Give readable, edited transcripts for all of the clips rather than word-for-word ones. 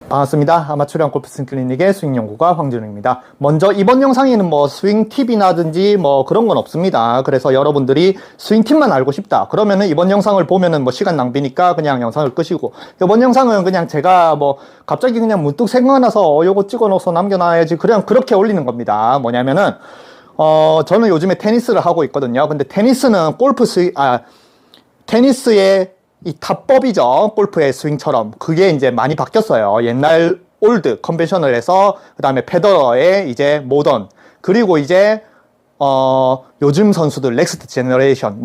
반갑습니다. 아마추어형 골프 스윙 클리닉의 스윙 연구가 황준우입니다. 먼저 이번 영상에는 스윙 팁이라든지 그런 건 없습니다. 그래서 여러분들이 스윙 팁만 알고 싶다 그러면은 이번 영상을 보면은 시간 낭비니까 그냥 영상을 끄시고, 이번 영상은 그냥 제가 갑자기 그냥 문득 생각나서 요거 찍어 놓아서 남겨놔야지 그냥 그렇게 올리는 겁니다. 뭐냐면은 저는 요즘에 테니스를 하고 있거든요. 근데 테니스는 테니스의 이 탑법이죠. 골프의 스윙처럼. 그게 이제 많이 바뀌었어요. 옛날 올드 컨벤셔널에서 그 다음에 페더러의 이제 모던, 그리고 이제 요즘 선수들 넥스트 제너레이션,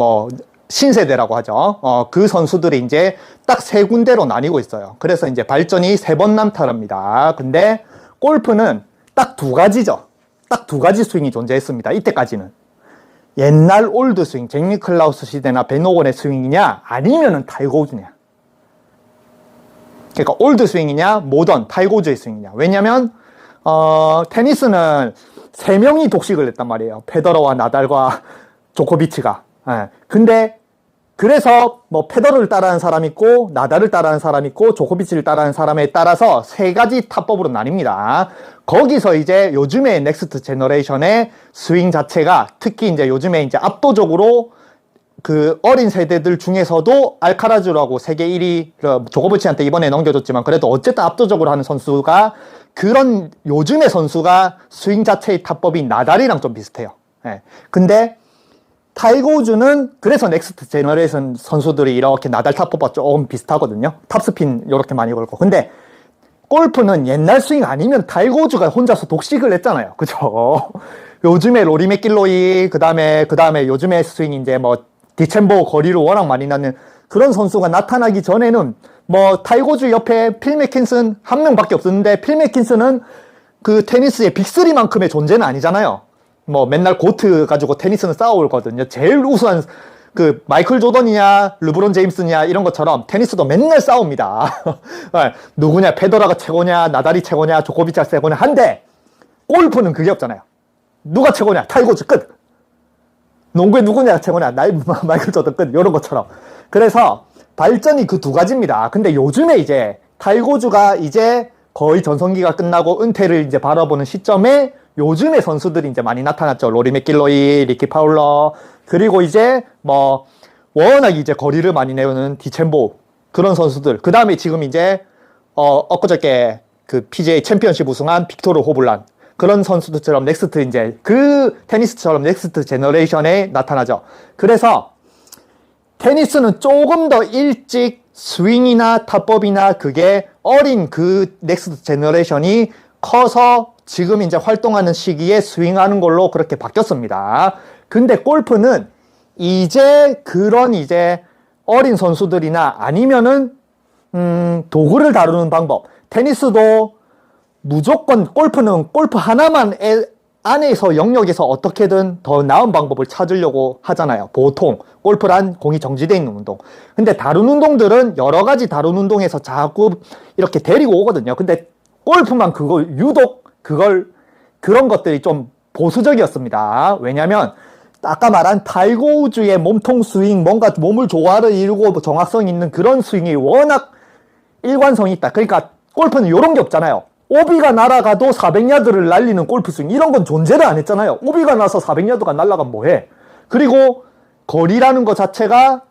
신세대라고 하죠. 그 선수들이 이제 딱 세 군데로 나뉘고 있어요. 그래서 이제 발전이 세 번 남타랍니다. 근데 골프는 딱 두 가지죠. 딱 두 가지 스윙이 존재했습니다. 이때까지는. 옛날 올드 스윙, 잭 니클라우스 시대나 벤 호건의 스윙이냐, 아니면은 타이거 우즈냐. 그러니까 올드 스윙이냐, 모던, 타이거 우즈의 스윙이냐. 왜냐면 테니스는 세 명이 독식을 했단 말이에요. 페더러와 나달과 조코비치가. 근데 그래서 페더러를 따라하는 사람 있고, 나달을 따라하는 사람 있고, 조코비치를 따라하는 사람에 따라서 세 가지 탑법으로 나뉩니다. 거기서 이제 요즘의 넥스트 제너레이션의 스윙 자체가, 특히 이제 요즘에 이제 압도적으로 그 어린 세대들 중에서도 알카라즈라고 세계 1위, 조코비치한테 이번에 넘겨줬지만 그래도 어쨌든 압도적으로 하는 선수가, 그런 요즘의 선수가 스윙 자체의 탑법인 나달이랑 좀 비슷해요. 근데 타이거 우즈는 그래서 넥스트 제너레이션 선수들이 이렇게 나달 탑법과 조금 비슷하거든요. 탑스핀 이렇게 많이 걸고. 근데 골프는 옛날 스윙 아니면 타이거 우즈가 혼자서 독식을 했잖아요. 그죠? 요즘에 로리 맥길로이, 그 다음에 요즘에 스윙 이제 디챔보 거리를 워낙 많이 나는 그런 선수가 나타나기 전에는 타이거 우즈 옆에 필 매킨슨 한 명밖에 없었는데, 필 매킨슨은 그 테니스의 빅3만큼의 존재는 아니잖아요. 맨날 고트 가지고 테니스는 싸우거든요. 제일 우수한 그 마이클 조던이냐 르브론 제임스냐 이런 것처럼 테니스도 맨날 싸웁니다. 누구냐, 페더러가 최고냐, 나달이 최고냐, 조코비치가 최고냐. 한데 골프는 그게 없잖아요. 누가 최고냐, 타이거 우즈 끝. 농구에 누구냐 최고냐, 마이클 조던 끝. 이런 것처럼. 그래서 발전이 그 두 가지입니다. 근데 요즘에 이제 타이거 우즈가 이제 거의 전성기가 끝나고 은퇴를 이제 바라보는 시점에 요즘의 선수들이 이제 많이 나타났죠. 로리 맥길로이, 리키 파울러, 그리고 이제 워낙 이제 거리를 많이 내는 디챔보, 그런 선수들. 그 다음에 지금 이제 엊그저께 그 PGA 챔피언십 우승한 빅토르 호블란, 그런 선수들처럼 넥스트 이제 그 테니스처럼 넥스트 제너레이션에 나타나죠. 그래서 테니스는 조금 더 일찍 스윙이나 탑법이나 그게 어린 그 넥스트 제너레이션이 커서 지금 이제 활동하는 시기에 스윙하는 걸로 그렇게 바뀌었습니다. 근데 골프는 이제 그런 이제 어린 선수들이나 아니면은 도구를 다루는 방법, 테니스도 무조건, 골프는 골프 하나만 안에서 영역에서 어떻게든 더 나은 방법을 찾으려고 하잖아요. 보통 골프란 공이 정지되어 있는 운동. 근데 다른 운동들은 여러 가지 다른 운동에서 자꾸 이렇게 데리고 오거든요. 근데 골프만 유독 그런 것들이 좀 보수적이었습니다. 왜냐면 아까 말한 타이거 우즈의 몸통 스윙, 뭔가 몸을 조화를 이루고 정확성 있는 그런 스윙이 워낙 일관성이 있다. 그러니까 골프는 이런 게 없잖아요. 오비가 날아가도 400야드를 날리는 골프 스윙, 이런 건 존재를 안 했잖아요. 오비가 나서 400야드가 날아가면 뭐해? 그리고 거리라는 것 자체가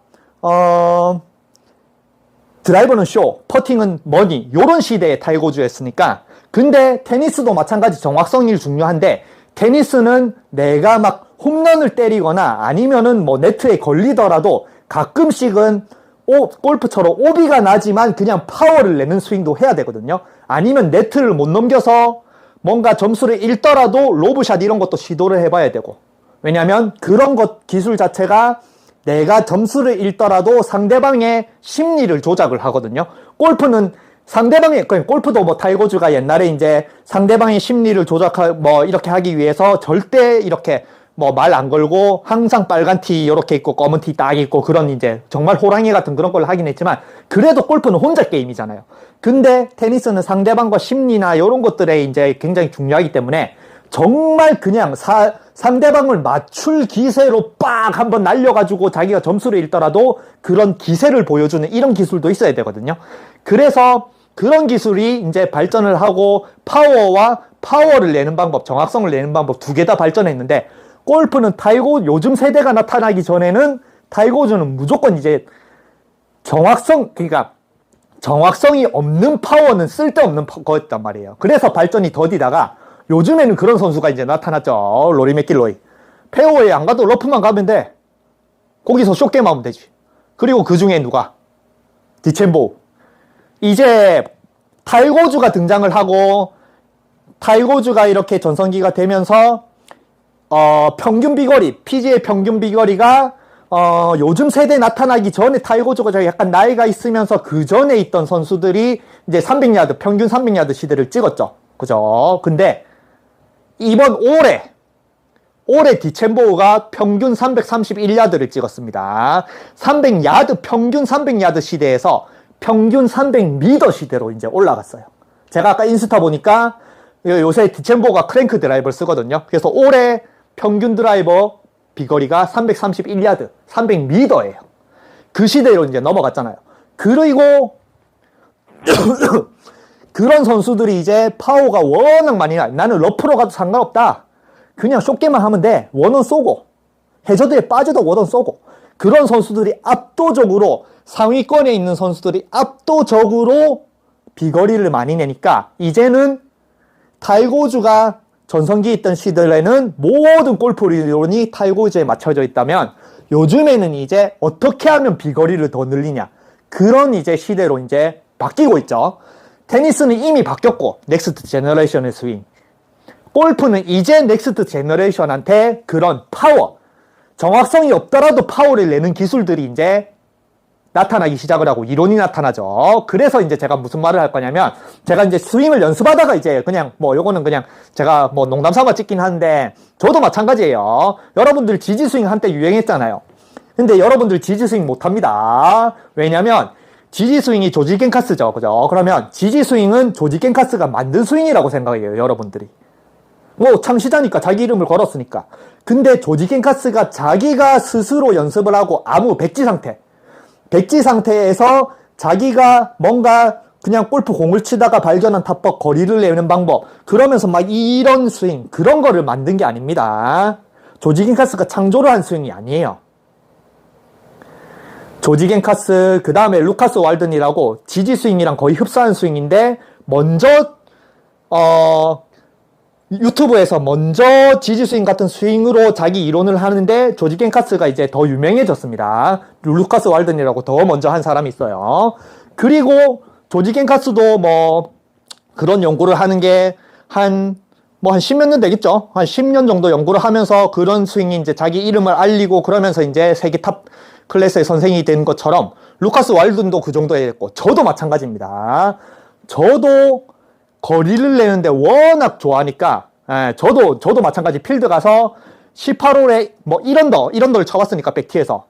드라이버는 쇼, 퍼팅은 머니, 요런 시대에 타이거 우즈였으니까. 근데 테니스도 마찬가지 정확성이 중요한데, 테니스는 내가 막 홈런을 때리거나 아니면은 네트에 걸리더라도 가끔씩은 골프처럼 오비가 나지만 그냥 파워를 내는 스윙도 해야 되거든요. 아니면 네트를 못 넘겨서 뭔가 점수를 잃더라도 로브샷 이런 것도 시도를 해봐야 되고. 왜냐면 그런 기술 자체가 내가 점수를 잃더라도 상대방의 심리를 조작을 하거든요. 골프는 골프도 타이거 우즈가 옛날에 이제 상대방의 심리를 이렇게 하기 위해서 절대 이렇게 말 안 걸고 항상 빨간 티 이렇게 입고 검은 티 딱 입고 그런 이제 정말 호랑이 같은 그런 걸 하긴 했지만, 그래도 골프는 혼자 게임이잖아요. 근데 테니스는 상대방과 심리나 이런 것들에 이제 굉장히 중요하기 때문에 정말 그냥 상대방을 맞출 기세로 빡 한번 날려가지고 자기가 점수를 잃더라도 그런 기세를 보여주는 이런 기술도 있어야 되거든요. 그래서 그런 기술이 이제 발전을 하고 파워와 파워를 내는 방법, 정확성을 내는 방법 두 개 다 발전했는데 골프는 요즘 세대가 나타나기 전에는 타이거우즈는 무조건 이제 그러니까 정확성이 없는 파워는 쓸데없는 거였단 말이에요. 그래서 발전이 더디다가 요즘에는 그런 선수가 이제 나타났죠. 로리 맥길로이. 페어웨이 안 가도 러프만 가면 돼. 거기서 숏게임 하면 되지. 그리고 그 중에 누가? 디첸보우. 이제 타이거우즈가 등장을 하고 타이거우즈가 이렇게 전성기가 되면서 평균 비거리, PGA 평균 비거리가 요즘 세대에 나타나기 전에 타이거우즈가 약간 나이가 있으면서 그 전에 있던 선수들이 이제 300야드, 평균 300야드 시대를 찍었죠. 그죠? 근데 이번 올해 디첸보우가 평균 331야드를 찍었습니다. 300야드, 평균 300야드 시대에서 평균 300m 시대로 이제 올라갔어요. 제가 아까 인스타 보니까 요새 디첸보우가 크랭크 드라이버를 쓰거든요. 그래서 올해 평균 드라이버 비거리가 331야드, 300m예요. 그 시대로 이제 넘어갔잖아요. 그리고 그런 선수들이 이제 파워가 워낙 많이 나는 러프로 가도 상관없다. 그냥 숏게임만 하면 돼. 원원 쏘고 해저드에 빠져도 원원 쏘고 그런 선수들이 압도적으로 상위권에 있는 선수들이 압도적으로 비거리를 많이 내니까 이제는 타이거우즈가 전성기에 있던 시절에는 모든 골프理論이 타이거우즈에 맞춰져 있다면 요즘에는 이제 어떻게 하면 비거리를 더 늘리냐 그런 이제 시대로 이제 바뀌고 있죠. 테니스는 이미 바뀌었고 넥스트 제너레이션의 스윙. 골프는 이제 넥스트 제너레이션한테 그런 파워, 정확성이 없더라도 파워를 내는 기술들이 이제 나타나기 시작을 하고 이론이 나타나죠. 그래서 이제 제가 무슨 말을 할 거냐면 제가 이제 스윙을 연습하다가 이제 그냥 요거는 그냥 제가 농담 삼아 찍긴 하는데 저도 마찬가지예요. 여러분들 지지 스윙 한때 유행했잖아요. 근데 여러분들 지지 스윙 못합니다. 왜냐면 지지 스윙이 조지 겐카스죠. 그죠? 그러면 지지 스윙은 조지 겐카스가 만든 스윙이라고 생각해요. 여러분들이. 창시자니까 자기 이름을 걸었으니까. 근데 조지 겐카스가 자기가 스스로 연습을 하고 아무 백지 상태에서 자기가 뭔가 그냥 골프 공을 치다가 발견한 탑법, 거리를 내는 방법, 그러면서 막 이런 스윙, 그런 거를 만든 게 아닙니다. 조지 겐카스가 창조를 한 스윙이 아니에요. 조지 겐카스, 그 다음에 루카스 왈든이라고 지지 스윙이랑 거의 흡사한 스윙인데, 먼저, 유튜브에서 먼저 지지 스윙 같은 스윙으로 자기 이론을 하는데, 조지 겐카스가 이제 더 유명해졌습니다. 루카스 왈든이라고 더 먼저 한 사람이 있어요. 그리고 조지 겐카스도 그런 연구를 하는 게 한 10몇 년 되겠죠? 한 10년 정도 연구를 하면서 그런 스윙이 이제 자기 이름을 알리고 그러면서 이제 세계 탑 클래스의 선생이 된 것처럼 루카스 왈든도 그 정도 했고 저도 마찬가지입니다. 저도 거리를 내는데 워낙 좋아하니까 저도 마찬가지 필드 가서 18홀에 이런더를 쳐봤으니까 백티에서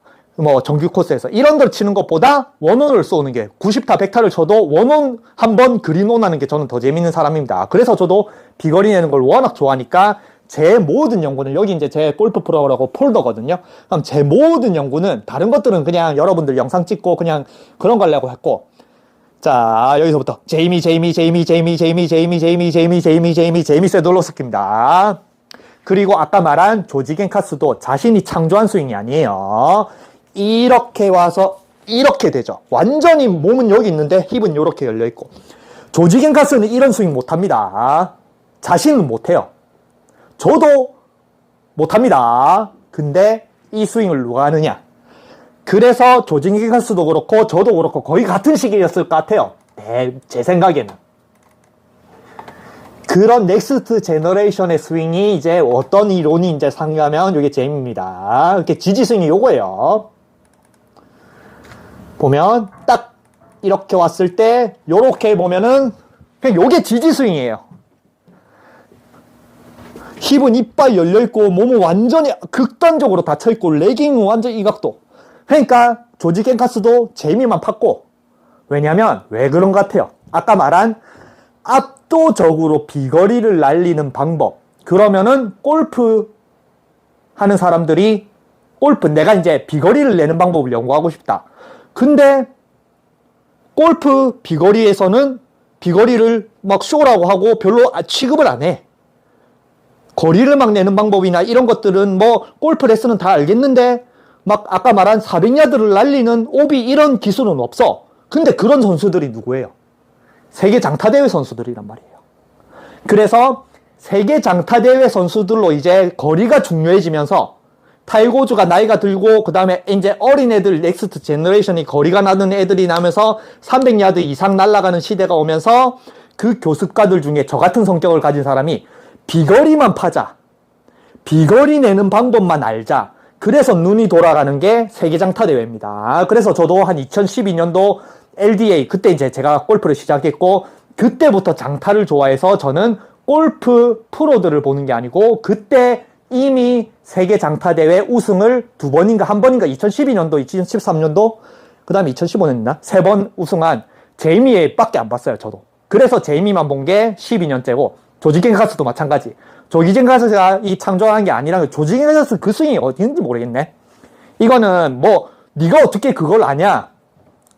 정규 코스에서 이런더를 치는 것보다 원원을 쏘는 게 90타 100타를 쳐도 원원 한번 그린온 하는 게 저는 더 재밌는 사람입니다. 그래서 저도 비거리 내는 걸 워낙 좋아하니까 제 모든 연구는 여기 이제 제 골프 프로라고 폴더거든요. 그럼 제 모든 연구는 다른 것들은 그냥 여러분들 영상 찍고 그냥 그런 거 하려고 했고 자 여기서부터 제이미 세돌로스키입니다. 그리고 아까 말한 조지 겐카스도 자신이 창조한 스윙이 아니에요. 이렇게 와서 이렇게 되죠. 완전히 몸은 여기 있는데 힙은 이렇게 열려있고 조지 겐카스는 이런 스윙 못합니다. 자신은 못해요. 저도 못합니다. 근데 이 스윙을 누가 하느냐? 그래서 조지 겐카스도 그렇고 저도 그렇고 거의 같은 시기였을 것 같아요. 제 생각에는. 그런 넥스트 제너레이션의 스윙이 이제 어떤 이론이 이제 상하면 이게 재미입니다. 이렇게 지지 스윙이 요거예요. 보면 딱 이렇게 왔을 때 요렇게 보면은 그냥 요게 지지 스윙이에요. 힙은 이빨 열려있고 몸은 완전히 극단적으로 닫혀있고 레깅은 완전 이 각도. 그러니까 조지 겐카스도 재미만 팠고 왜냐면 왜 그런 것 같아요. 아까 말한 압도적으로 비거리를 날리는 방법. 그러면은 골프 하는 사람들이 내가 이제 비거리를 내는 방법을 연구하고 싶다. 근데 골프 비거리에서는 비거리를 막 쇼라고 하고 별로 취급을 안 해. 거리를 막 내는 방법이나 이런 것들은 뭐 골프 레슨은 다 알겠는데 막 아까 말한 400야드를 날리는 오비 이런 기술은 없어. 근데 그런 선수들이 누구예요? 세계 장타대회 선수들이란 말이에요. 그래서 세계 장타대회 선수들로 이제 거리가 중요해지면서 타이거우즈가 나이가 들고 그 다음에 이제 어린애들 넥스트 제너레이션이 거리가 나는 애들이 나면서 300야드 이상 날아가는 시대가 오면서 그 교습가들 중에 저 같은 성격을 가진 사람이 비거리만 파자. 비거리 내는 방법만 알자. 그래서 눈이 돌아가는 게 세계장타대회입니다. 그래서 저도 한 2012년도 LDA, 그때 이제 제가 골프를 시작했고, 그때부터 장타를 좋아해서 저는 골프 프로들을 보는 게 아니고, 그때 이미 세계장타대회 우승을 두 번인가 한 번인가 2012년도, 2013년도, 그 다음에 2015년이나 세 번 우승한 제이미 밖에 안 봤어요, 저도. 그래서 제이미만 본 게 12년째고, 조지 겐카스도 마찬가지. 조지 겐카스가 이 창조한 게 아니라 조지 겐카스 그 스윙이 어디 있는지 모르겠네. 이거는 뭐 네가 어떻게 그걸 아냐?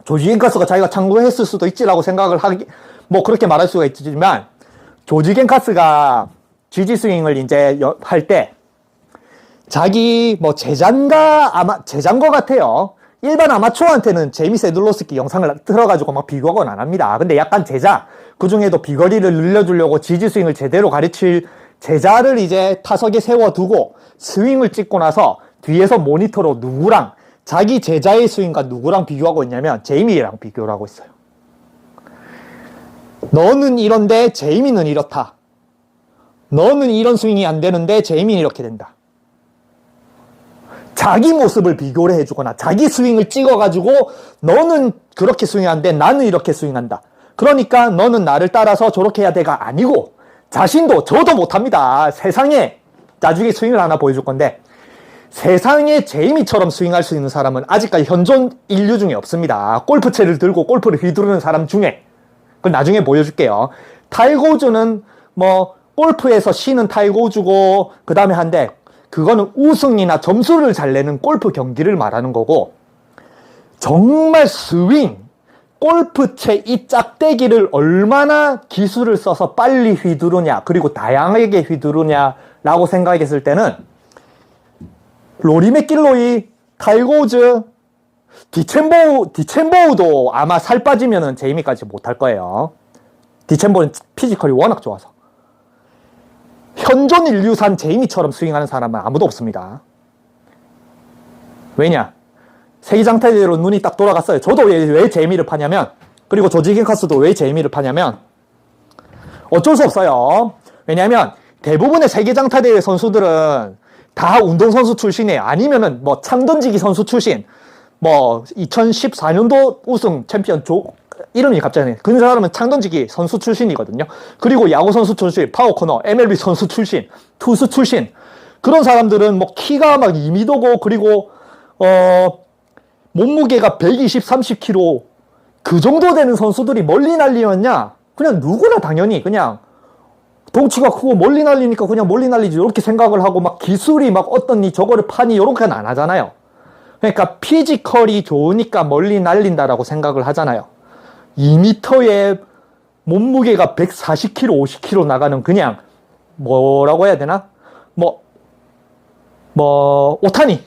조지 겐카스가 자기가 창조했을 수도 있지라고 생각을 하기 뭐 그렇게 말할 수가 있지만 조지 겐카스가 GG 스윙을 이제 할 때 자기 뭐 제자인가 아마 제자인 것 같아요. 일반 아마추어한테는 제이미 세들로스키 영상을 틀어가지고 막 비교하고는 안 합니다. 근데 약간 제자, 그 중에도 비거리를 늘려주려고 지지 스윙을 제대로 가르칠 제자를 이제 타석에 세워두고 스윙을 찍고 나서 뒤에서 모니터로 누구랑 자기 제자의 스윙과 누구랑 비교하고 있냐면 제이미랑 비교를 하고 있어요. 너는 이런데 제이미는 이렇다. 너는 이런 스윙이 안 되는데 제이미는 이렇게 된다. 자기 모습을 비교를 해주거나 자기 스윙을 찍어가지고 너는 그렇게 스윙하는데 나는 이렇게 스윙한다. 그러니까 너는 나를 따라서 저렇게 해야 돼가 아니고 자신도 저도 못합니다. 세상에 나중에 스윙을 하나 보여줄 건데 세상에 제이미처럼 스윙할 수 있는 사람은 아직까지 현존 인류 중에 없습니다. 골프채를 들고 골프를 휘두르는 사람 중에. 그걸 나중에 보여줄게요. 타이거 우즈는 뭐 골프에서 쉬는 타이거 우즈고 그 다음에 한데 그거는 우승이나 점수를 잘 내는 골프 경기를 말하는 거고 정말 스윙, 골프채 이 짝대기를 얼마나 기술을 써서 빨리 휘두르냐 그리고 다양하게 휘두르냐 라고 생각했을 때는 로리 맥길로이, 타이거 우즈, 디첸보우도 아마 살 빠지면은 제이미까지 못할 거예요. 디첸보우는 피지컬이 워낙 좋아서 현존 인류산 제이미처럼 스윙하는 사람은 아무도 없습니다. 왜냐? 세계장타대회로 눈이 딱 돌아갔어요. 저도 왜 제이미를 파냐면 그리고 조지 겐카스도 왜 제이미를 파냐면 어쩔 수 없어요. 왜냐하면 대부분의 세계장타대회 선수들은 다 운동선수 출신이에요. 아니면은 뭐 창던지기 선수 출신 뭐 2014년도 우승 챔피언 이름이 갑자기 나네. 그 사람은 창던지기 선수 출신이거든요. 그리고 야구 선수 출신, 파워코너, MLB 선수 출신, 투수 출신. 그런 사람들은 뭐 키가 막 2m고 그리고 몸무게가 120, 30kg 그 정도 되는 선수들이 멀리 날리었냐? 그냥 누구나 당연히 그냥 덩치가 크고 멀리 날리니까 그냥 멀리 날리지 이렇게 생각을 하고 막 기술이 막 어떻니 저거를 파니 이렇게는 안 하잖아요. 그러니까 피지컬이 좋으니까 멀리 날린다라고 생각을 하잖아요. 2m에 몸무게가 140kg, 50kg 나가는 그냥 뭐라고 해야 되나? 오타니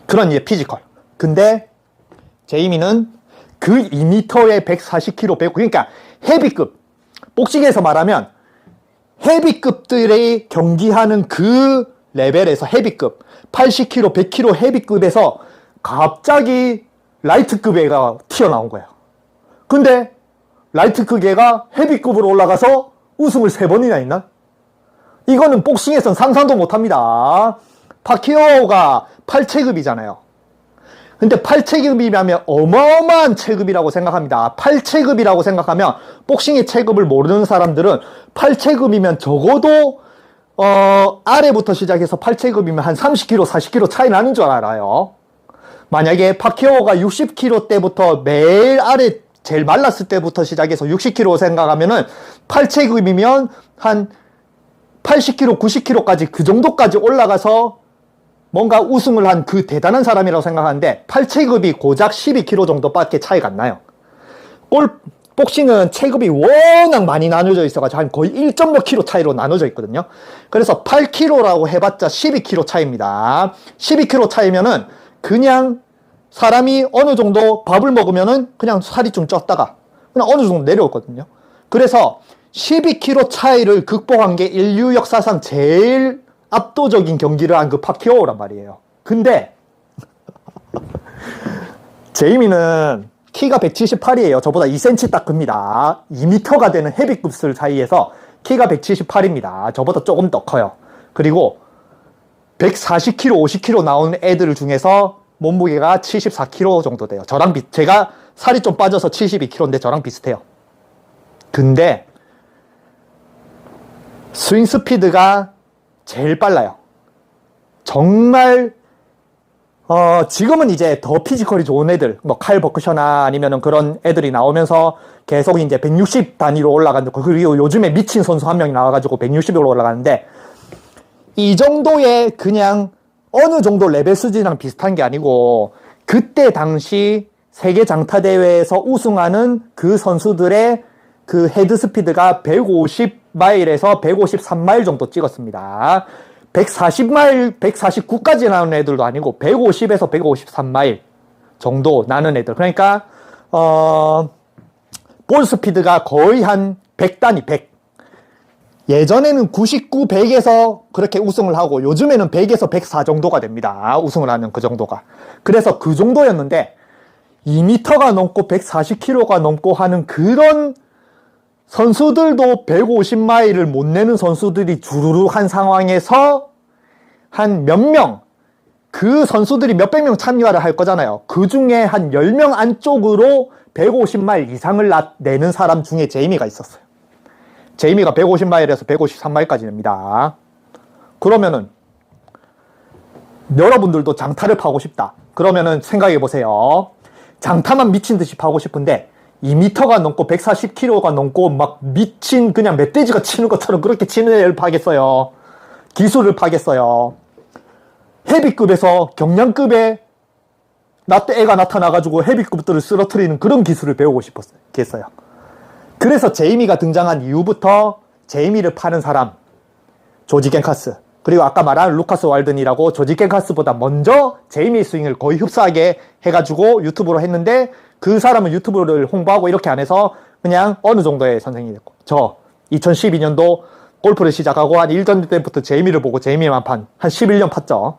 그런 피지컬. 근데 제이미는 그 2m에 140kg, 100 그러니까 헤비급 복싱에서 말하면 헤비급들의 경기하는 그 레벨에서 헤비급 80kg, 100kg 헤비급에서 갑자기 라이트급 애가 튀어나온 거야. 근데 라이트급 애가 헤비급으로 올라가서 우승을 3번이나 했나? 이거는 복싱에선 상상도 못합니다. 파키오가 8체급이잖아요. 근데 8체급이라면 어마어마한 체급이라고 생각합니다. 8체급이라고 생각하면 복싱의 체급을 모르는 사람들은 8체급이면 적어도 아래부터 시작해서 8체급이면 한 30kg, 40kg 차이 나는 줄 알아요. 만약에 파키오가 60kg 때부터 매일 아래 제일 말랐을 때부터 시작해서 60kg 생각하면은 8체급이면 한 80kg, 90kg까지 그 정도까지 올라가서 뭔가 우승을 한 그 대단한 사람이라고 생각하는데 8체급이 고작 12kg 정도밖에 차이가 안 나요. 복싱은 체급이 워낙 많이 나눠져 있어가지고 한 거의 1.몇 킬로 차이로 나눠져 있거든요. 그래서 8킬로라고 해봤자 12킬로 차이입니다. 12킬로 차이면은 그냥 사람이 어느 정도 밥을 먹으면은 그냥 살이 좀 쪘다가 그냥 어느 정도 내려오거든요. 그래서 12킬로 차이를 극복한 게 인류 역사상 제일 압도적인 경기를 한 그 파키아오란 말이에요. 근데 제이미는 키가 178이에요. 저보다 2cm 딱 큽니다. 2m가 되는 헤비급들 사이에서 키가 178입니다. 저보다 조금 더 커요. 그리고 140kg, 50kg 나오는 애들 중에서 몸무게가 74kg 정도 돼요. 제가 살이 좀 빠져서 72kg인데 저랑 비슷해요. 근데 스윙 스피드가 제일 빨라요. 정말 지금은 이제 더 피지컬이 좋은 애들, 뭐 칼 버크셔나 아니면은 그런 애들이 나오면서 계속 이제 160 단위로 올라가는, 그리고 요즘에 미친 선수 한 명이 나와가지고 160으로 올라가는데, 이 정도의 그냥 어느 정도 레벨 수준이랑 비슷한 게 아니고, 그때 당시 세계 장타대회에서 우승하는 그 선수들의 그 헤드 스피드가 150마일에서 153마일 정도 찍었습니다. 140마일, 149까지 나오는 애들도 아니고 150에서 153마일 정도 나는 애들. 그러니까 볼 스피드가 거의 한 100단위, 100. 예전에는 99, 100에서 그렇게 우승을 하고 요즘에는 100에서 104 정도가 됩니다. 우승을 하는 그 정도가. 그래서 그 정도였는데 2m가 넘고 140kg가 넘고 하는 그런 선수들도 150마일을 못 내는 선수들이 주르륵 한 상황에서 한 몇 명, 그 선수들이 몇백 명 참여를 할 거잖아요. 그 중에 한 10명 안쪽으로 150마일 이상을 내는 사람 중에 제이미가 있었어요. 제이미가 150마일에서 153마일까지 냅니다. 그러면은 여러분들도 장타를 파고 싶다. 그러면은 생각해 보세요. 장타만 미친 듯이 파고 싶은데 2m가 넘고 140kg가 넘고 막 미친 그냥 멧돼지가 치는 것처럼 그렇게 치는 애를 파겠어요. 기술을 파겠어요. 헤비급에서 경량급에 애가 나타나가지고 헤비급들을 쓰러뜨리는 그런 기술을 배우고 싶었겠어요. 그래서 제이미가 등장한 이후부터 제이미를 파는 사람, 조지 겐카스, 그리고 아까 말한 루카스 왈든이라고 조지 겐카스보다 먼저 제이미 스윙을 거의 흡사하게 해가지고 유튜브로 했는데, 그 사람은 유튜브를 홍보하고 이렇게 안 해서 그냥 어느 정도의 선생님이 됐고, 저 2012년도 골프를 시작하고 한 1년 때부터 제이미를 보고 제이미만 한 11년 팠죠.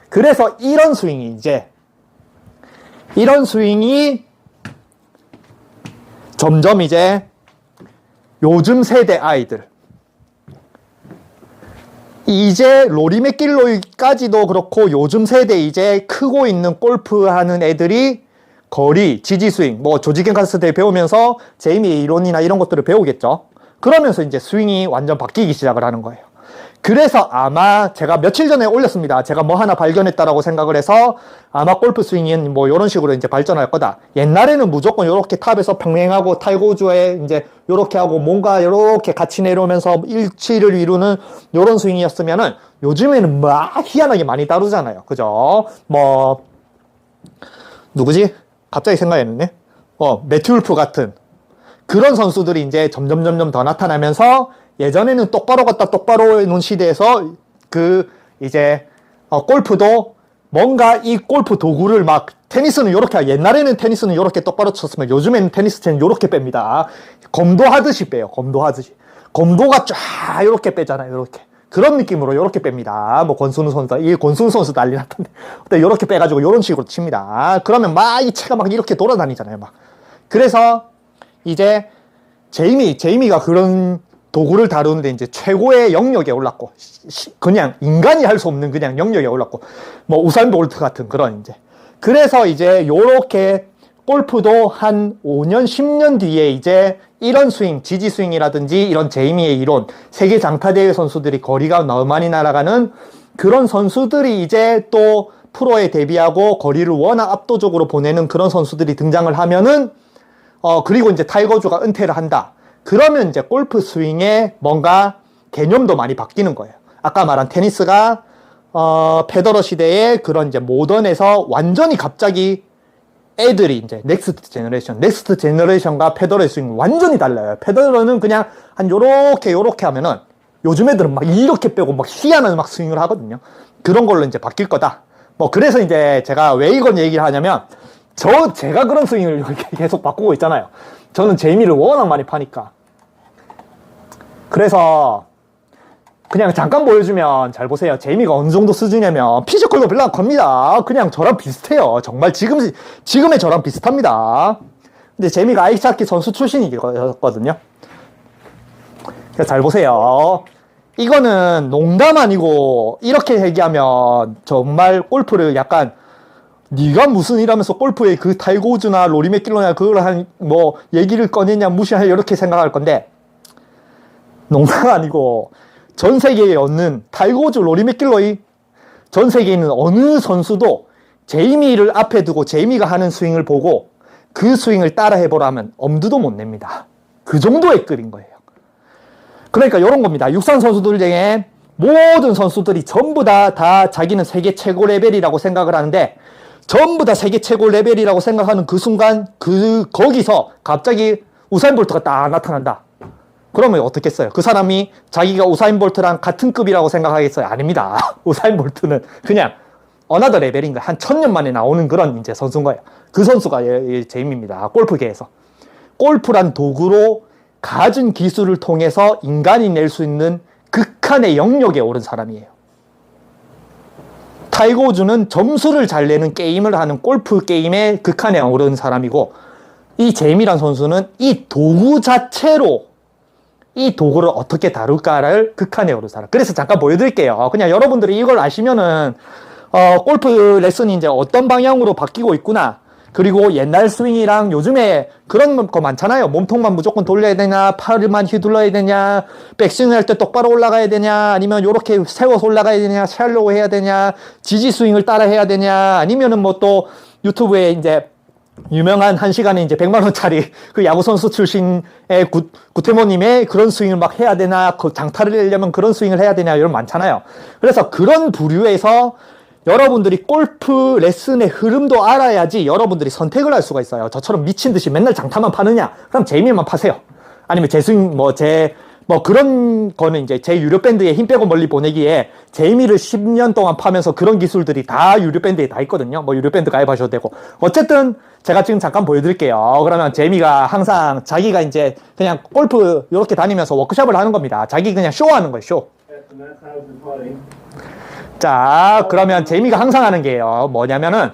그래서 이런 스윙이 점점 이제 요즘 세대 아이들, 이제 로리 맥길로이까지도 그렇고 요즘 세대 이제 크고 있는 골프 하는 애들이 거리, 지지 스윙, 뭐 조지 겐카스 때 배우면서 제이미의 이론이나 이런 것들을 배우겠죠. 그러면서 이제 스윙이 완전 바뀌기 시작을 하는 거예요. 그래서 아마 제가 며칠 전에 올렸습니다. 제가 뭐 하나 발견했다라고 생각을 해서 아마 골프 스윙은 뭐 이런 식으로 이제 발전할 거다. 옛날에는 무조건 이렇게 탑에서 평행하고 탈고주에 이제 이렇게 하고 뭔가 이렇게 같이 내려오면서 일치를 이루는 이런 스윙이었으면은 요즘에는 막 희한하게 많이 다루잖아요. 그죠? 뭐 누구지? 갑자기 생각이 안 나네. 매튜 울프 같은 그런 선수들이 이제 점점 더 나타나면서, 예전에는 똑바로 갔다 똑바로 놓은 시대에서 이제 골프도 뭔가 이 골프 도구를 막, 테니스는 요렇게, 옛날에는 테니스는 요렇게 똑바로 쳤으면 요즘에는 테니스 채는 요렇게 뺍니다. 검도 하듯이 빼요. 검도 하듯이. 검도가 쫙 요렇게 빼잖아요. 요렇게. 그런 느낌으로 요렇게 뺍니다. 뭐 권순우 선수 난리 났던데. 근데 요렇게 빼가지고 요런 식으로 칩니다. 그러면 막 이 채가 막 이렇게 돌아다니잖아요. 막. 그래서 이제 제이미가 그런 도구를 다루는데 이제 최고의 영역에 올랐고, 그냥 인간이 할 수 없는 그냥 영역에 올랐고, 뭐 우사인 볼트 같은 그런 이제. 그래서 이제 요렇게 골프도 한 5년, 10년 뒤에 이제 이런 스윙, 지지 스윙이라든지 이런 제이미의 이론, 세계 장타대회 선수들이 거리가 너무 많이 날아가는 그런 선수들이 이제 또 프로에 데뷔하고 거리를 워낙 압도적으로 보내는 그런 선수들이 등장을 하면은, 그리고 이제 타이거즈가 은퇴를 한다. 그러면 이제 골프 스윙의 뭔가 개념도 많이 바뀌는 거예요. 아까 말한 테니스가, 페더러 시대의 그런 이제 모던에서 완전히 갑자기 애들이 이제 넥스트 제너레이션과 페더러의 스윙 완전히 달라요. 페더러는 그냥 한 요렇게 하면은 요즘 애들은 막 이렇게 빼고 막 희한한 막 스윙을 하거든요. 그런 걸로 이제 바뀔 거다. 뭐 그래서 이제 제가 왜 이건 얘기를 하냐면 제가 그런 스윙을 이렇게 계속 바꾸고 있잖아요. 저는 재미를 워낙 많이 파니까. 그래서 그냥 잠깐 보여주면 잘 보세요. 재미가 어느 정도 수준이냐면 피지컬도 별로 안 큽니다. 그냥 저랑 비슷해요. 정말 지금의 저랑 비슷합니다. 근데 재미가 아이스하키 선수 출신이거든요. 잘 보세요. 이거는 농담 아니고 이렇게 얘기하면 정말 골프를 약간 네가 무슨 이라면서 골프에 그 타이거 우즈나 로리 맥길로나 그걸 한 뭐 얘기를 꺼내냐 무시하냐 이렇게 생각할 건데 농담 아니고 전 세계에 없는 타이거 우즈, 로리 맥길로이 전 세계에 있는 어느 선수도 제이미를 앞에 두고 제이미가 하는 스윙을 보고 그 스윙을 따라 해보라면 엄두도 못 냅니다. 그 정도의 급인 거예요. 그러니까 이런 겁니다. 육상 선수들 중에 모든 선수들이 전부 다 자기는 세계 최고 레벨이라고 생각을 하는데 전부 다 세계 최고 레벨이라고 생각하는 그 순간 거기서 갑자기 우사인 볼트가 딱 나타난다. 그러면 어떻겠어요? 그 사람이 자기가 우사인 볼트랑 같은 급이라고 생각하겠어요? 아닙니다. 우사인 볼트는 그냥 어나더 레벨인 거예요. 한 1000년 만에 나오는 그런 이제 선수인 거예요. 그 선수가 제임입니다. 골프계에서. 골프란 도구로 가진 기술을 통해서 인간이 낼 수 있는 극한의 영역에 오른 사람이에요. 타이거 우즈는 점수를 잘 내는 게임을 하는 골프 게임의 극한에 오른 사람이고 이 제임이란 선수는 이 도구 자체로 이 도구를 어떻게 다룰까를 극한에 오른 사람. 그래서 잠깐 보여드릴게요. 그냥 여러분들이 이걸 아시면은 골프 레슨이 이제 어떤 방향으로 바뀌고 있구나. 그리고 옛날 스윙이랑 요즘에 그런 거 많잖아요. 몸통만 무조건 돌려야 되냐, 팔만 휘둘러야 되냐, 백스윙 할 때 똑바로 올라가야 되냐, 아니면 요렇게 세워서 올라가야 되냐, 샬로우 해야 되냐, 지지 스윙을 따라 해야 되냐, 아니면은 뭐 또 유튜브에 이제 유명한 1시간에 이제 100만원짜리 그 야구선수 출신의 구태모님의 그런 스윙을 막 해야 되나, 그 장타를 내려면 그런 스윙을 해야 되냐, 이런 많잖아요. 그래서 그런 부류에서 여러분들이 골프 레슨의 흐름도 알아야지 여러분들이 선택을 할 수가 있어요. 저처럼 미친 듯이 맨날 장타만 파느냐? 그럼 제이미만 파세요. 아니면 제 스윙, 그런 거는 이제 제 유료 밴드에 힘 빼고 멀리 보내기에 제이미를 10년 동안 파면서 그런 기술들이 다 유료 밴드에 다 있거든요. 뭐 유료 밴드 가입하셔도 되고. 어쨌든 제가 지금 잠깐 보여드릴게요. 그러면 제이미가 항상 자기가 이제 그냥 골프 이렇게 다니면서 워크숍을 하는 겁니다. 자기 그냥 쇼하는 거예요, 쇼. 자, 그러면 제이미가 항상 하는 게요. 뭐냐면은,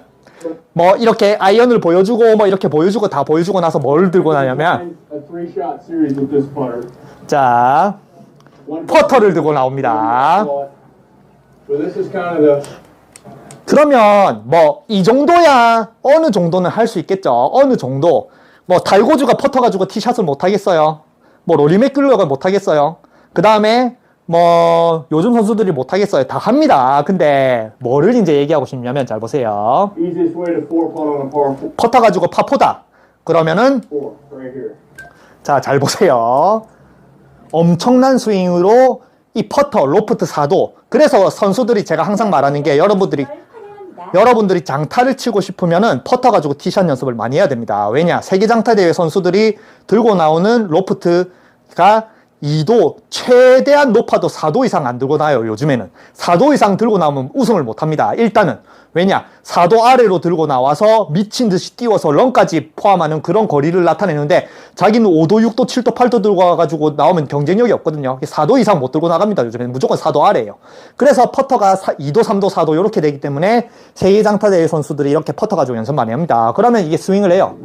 뭐, 이렇게 아이언을 보여주고, 뭐, 이렇게 보여주고, 다 보여주고 나서 뭘 들고 나냐면, 자, 퍼터를 들고 나옵니다. 그러면, 뭐, 이 정도야, 어느 정도는 할 수 있겠죠. 어느 정도. 뭐, 달고주가 퍼터 가지고 티샷을 못 하겠어요. 뭐, 로리 맥길로가 못 하겠어요. 그 다음에, 뭐 요즘 선수들이 못하겠어요. 다 합니다. 근데 뭐를 이제 얘기하고 싶냐면 잘 보세요. 퍼터 가지고 파포다. 그러면은 자, 잘 보세요. 엄청난 스윙으로 이 퍼터, 로프트 4도. 그래서 선수들이 제가 항상 말하는 게 여러분들이 장타를 치고 싶으면은 퍼터 가지고 티샷 연습을 많이 해야 됩니다. 왜냐? 세계 장타 대회 선수들이 들고 나오는 로프트가 2도, 최대한 높아도 4도 이상 안 들고 나요, 요즘에는. 4도 이상 들고 나오면 우승을 못 합니다. 일단은. 왜냐? 4도 아래로 들고 나와서 미친 듯이 띄워서 런까지 포함하는 그런 거리를 나타내는데 자기는 5도, 6도, 7도, 8도 들고 와가지고 나오면 경쟁력이 없거든요. 4도 이상 못 들고 나갑니다, 요즘에는. 무조건 4도 아래예요. 그래서 퍼터가 2도, 3도, 4도 이렇게 되기 때문에 세계장타대회 선수들이 이렇게 퍼터 가지고 연습 많이 합니다. 그러면 이게 스윙을 해요.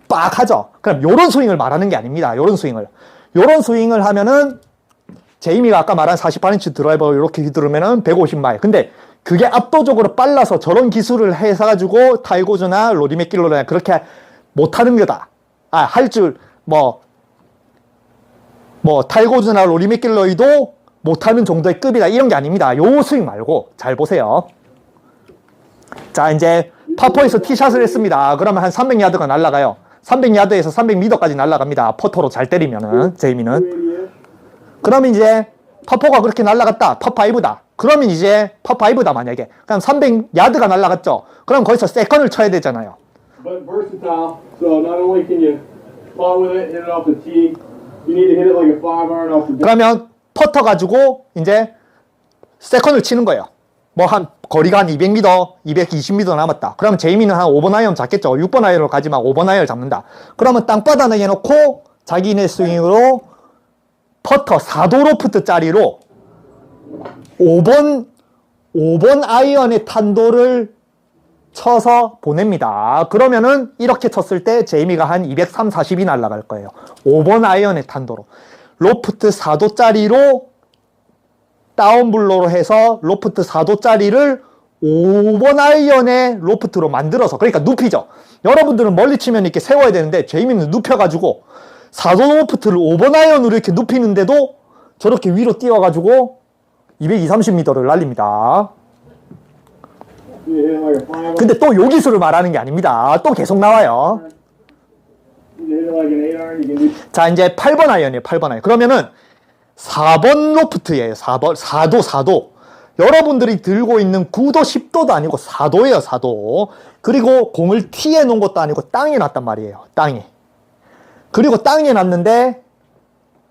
빡 하죠. 그럼 요런 스윙을 말하는 게 아닙니다. 요런 스윙을. 요런 스윙을 하면은 제이미가 아까 말한 48인치 드라이버 이렇게 휘두르면은 150마일. 근데 그게 압도적으로 빨라서 저런 기술을 해가지고 타이거즈나 로리 맥길로나 그렇게 못하는 거다. 할 줄 타이거즈나 로리 맥길로이도 못하는 정도의 급이다. 이런 게 아닙니다. 요 스윙 말고 잘 보세요. 자, 이제 파4에서 티샷을 했습니다. 그러면 한 300야드가 날아가요. 300야드에서 300m까지 날아갑니다. 퍼터로 잘 때리면은, 제이미는. 그러면 이제, 파4가 그렇게 날아갔다. 파5다. 그러면 이제, 파5다, 만약에. 그럼 300야드가 날아갔죠. 그럼 거기서 세컨을 쳐야 되잖아요. but versatile. So not only can you putt with it, hit it off the tee, you need to hit it like a 5-iron off the. 그러면 퍼터 가지고 이제 세컨을 치는 거예요. 뭐 한 거리가 한 200m, 220m 남았다. 그러면 제이미는 한 5번 아이언 잡겠죠. 6번 아이언을 가지만 5번 아이언을 잡는다. 그러면 땅바닥에 해놓고 자기네 스윙으로 퍼터 4도 로프트 짜리로 5번 아이언의 탄도를 쳐서 보냅니다. 그러면은 이렇게 쳤을 때 제이미가 한 230, 40이 날아갈 거예요. 5번 아이언의 탄도로. 로프트 4도짜리로 다운블로로 해서 로프트 4도짜리를 5번 아이언의 로프트로 만들어서, 그러니까 눕히죠. 여러분들은 멀리 치면 이렇게 세워야 되는데 제이미는 눕혀가지고 4도 로프트를 5번 아이언으로 이렇게 눕히는데도 저렇게 위로 띄워가지고 220, 30m를 날립니다. 근데 또 요 기술을 말하는 게 아닙니다. 또 계속 나와요. 자, 이제 8번 아이언이에요. 8번 아이언. 그러면은 4번 로프트예요. 4도. 여러분들이 들고 있는 9도, 10도도 아니고 4도예요. 4도. 그리고 공을 티에 놓은 것도 아니고 땅에 놨단 말이에요. 땅에. 그리고 땅에 놨는데